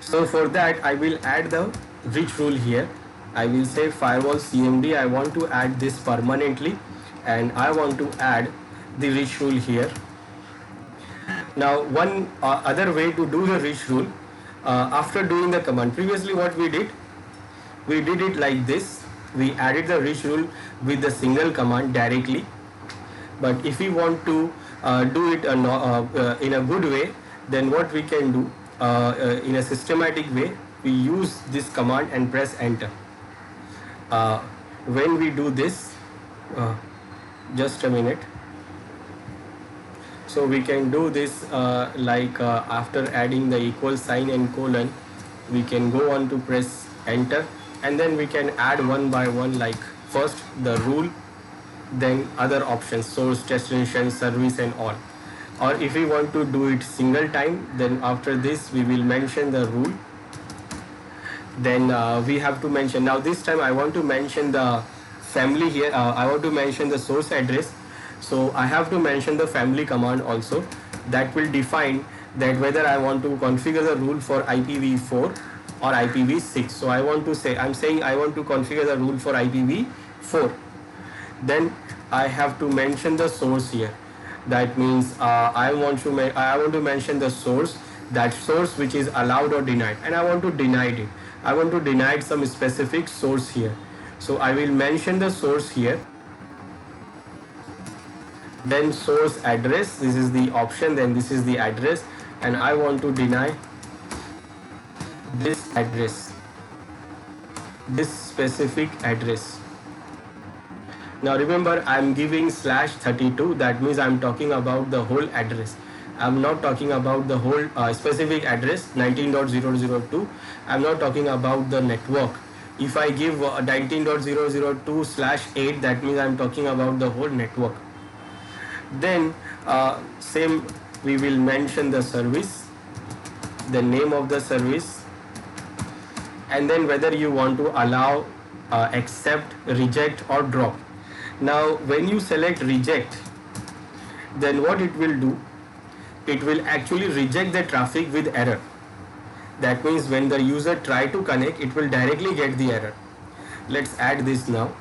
So for that I will add the rich rule here. I will say firewall CMD, I want to add this permanently, and I want to add the rich rule here. Now one other way to do the rich rule, after doing the command, previously what we did it like this. We added the rich rule with the single command directly, but if we want to do it in a good way, then what we can do in a systematic way, we use this command and press enter. When we do this, just a minute. So we can do this after adding the equal sign and colon, we can go on to press enter, and then we can add one by one, like first the rule, then other options, source, destination, service and all. Or if we want to do it single time, then after this we will mention the rule. Then we have to mention, now this time I want to mention the family here, I want to mention the source address. So I have to mention the family command also, that will define that whether I want to configure the rule for IPv4 or IPv6. So I want to say, I'm saying I want to configure the rule for IPv4. Then I have to mention the source here. That means I want to mention the source, that source which is allowed or denied, and I want to deny it. I want to deny some specific source here. So I will mention the source here. Then source address, this is the option, then this is the address, and I want to deny this address, this specific address. Now remember, I am giving /32, that means I am talking about the whole address. I am not talking about the whole specific address 19.002. I am not talking about the network. If I give 19.002/8, that means I am talking about the whole network. Then same, we will mention the service, the name of the service, and then whether you want to allow, accept, reject or drop. Now when you select reject, then what it will do, it will actually reject the traffic with error. That means when the user try to connect, it will directly get the error. Let's add this now.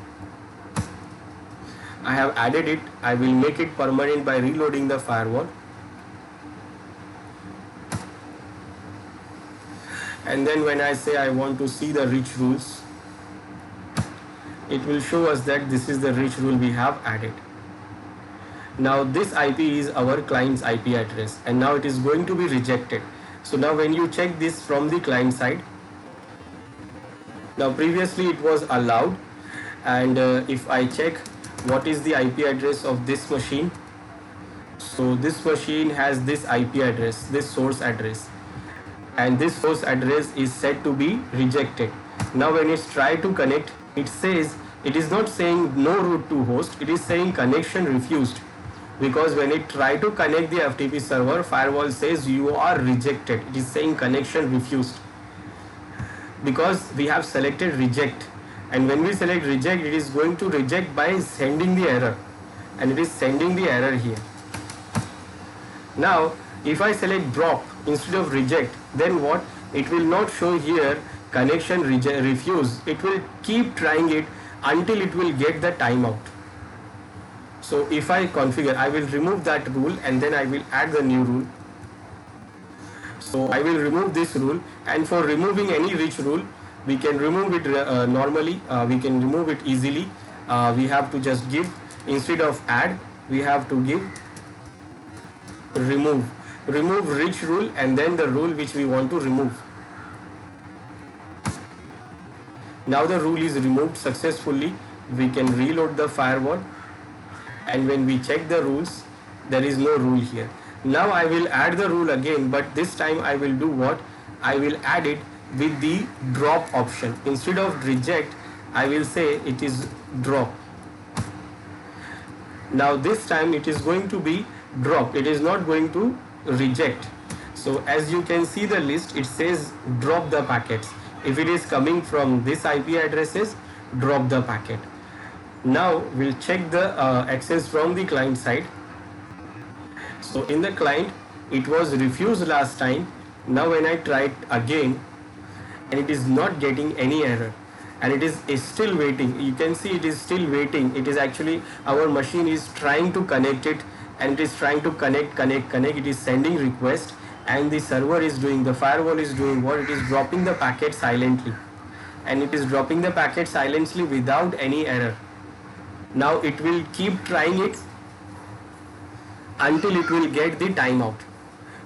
I have added it. I will make it permanent by reloading the firewall. And then when I say I want to see the rich rules, it will show us that this is the rich rule we have added. Now this IP is our client's IP address, and now it is going to be rejected. So now when you check this from the client side, now previously it was allowed, and if I check what is the IP address of this machine, so this machine has this IP address, this source address, and this source address is said to be rejected. Now when it's try to connect, it says, it is not saying no route to host, it is saying connection refused, because when it try to connect the FTP server, firewall says you are rejected. It is saying connection refused because we have selected reject, and when we select reject, it is going to reject by sending the error, and it is sending the error here. Now if I select drop instead of reject, then what, it will not show here connection refuse. It will keep trying it until it will get the timeout. So if I configure, I will remove that rule and then I will add the new rule. So I will remove this rule, and for removing any rich rule, we can remove it normally, we can remove it easily. We have to just give, instead of add, we have to give remove rich rule and then the rule which we want to remove. Now the rule is removed successfully. We can reload the firewall, and when we check the rules, there is no rule here. Now I will add the rule again, but this time I will do what? I will add it with the drop option. Instead of reject, I will say it is drop. Now this time it is going to be drop, it is not going to reject. So as you can see the list, it says drop the packets. If it is coming from this IP addresses, drop the packet. Now we'll check the access from the client side. So in the client, it was refused last time. Now when I try it again, and it is not getting any error, and it is still waiting. You can see it is still waiting. It is actually, our machine is trying to connect it, and it is trying to connect. It is sending request, and the server is doing, the firewall is doing what? It is dropping the packet silently, and it is dropping the packet silently without any error. Now it will keep trying it until it will get the timeout.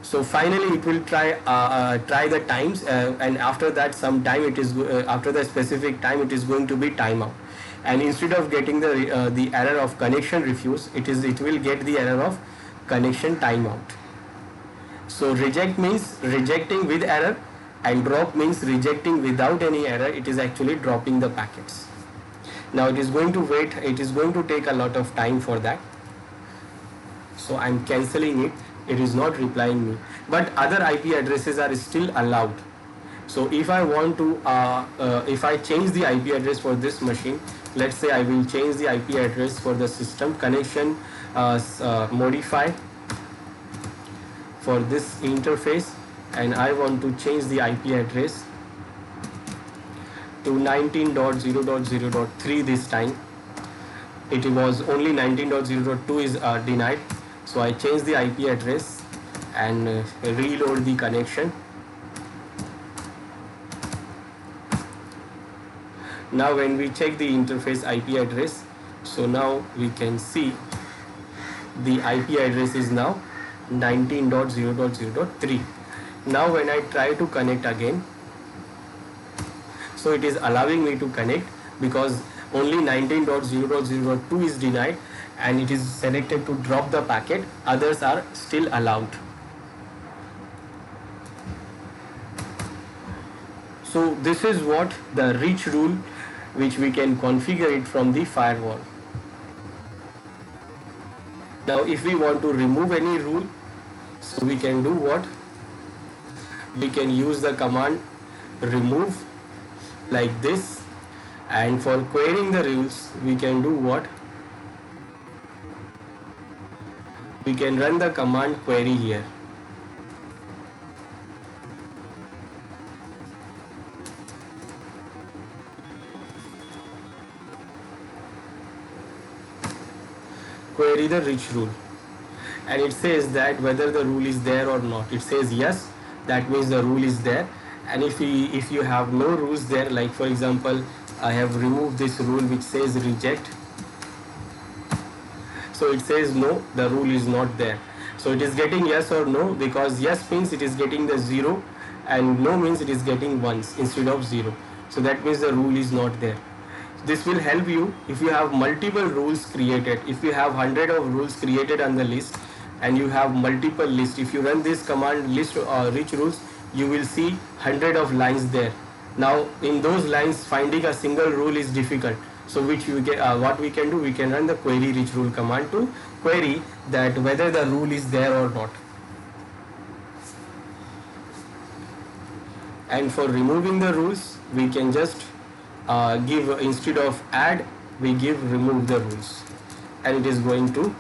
So finally it will try the times, and after that some time, it is after the specific time, it is going to be timeout. And instead of getting the error of connection refuse, it will get the error of connection timeout. So reject means rejecting with error, and drop means rejecting without any error. It is actually dropping the packets. Now it is going to wait. It is going to take a lot of time for that. So I'm cancelling it. It is not replying me, but other IP addresses are still allowed. So if I want to, if I change the IP address for this machine, let's say I will change the IP address for the system connection, modify for this interface, and I want to change the IP address to 19.0.0.3 this time. It was only 19.0.2 is denied. So I change the IP address and reload the connection. Now when we check the interface IP address, so now we can see the IP address is now 19.0.0.3. Now when I try to connect again, so it is allowing me to connect because only 19.0.0.2 is denied, and it is selected to drop the packet. Others are still allowed. So this is what the reach rule, which we can configure it from the firewall. Now if we want to remove any rule, so we can do what? We can use the command remove like this, and for querying the rules we can do what? We can run the command query here. Query the reach rule, and it says that whether the rule is there or not. It says yes, that means the rule is there. And if you have no rules there, like for example, I have removed this rule which says reject. So it says no, the rule is not there. So it is getting yes or no, because yes means it is getting the 0, and no means it is getting ones instead of 0. So that means the rule is not there. This will help you if you have multiple rules created. If you have 100 of rules created on the list and you have multiple lists, if you run this command list reach rules, you will see 100 of lines there. Now in those lines, finding a single rule is difficult. So which you get, what we can do, we can run the query reach rule command to query that whether the rule is there or not. And for removing the rules, we can just give, instead of add, we give remove the rules, and it is going to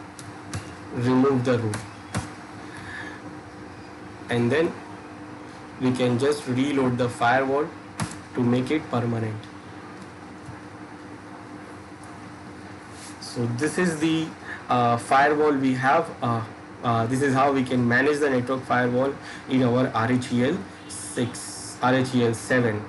remove the rule. And then we can just reload the firewall to make it permanent. So this is the firewall we have. This is how we can manage the network firewall in our RHEL 7.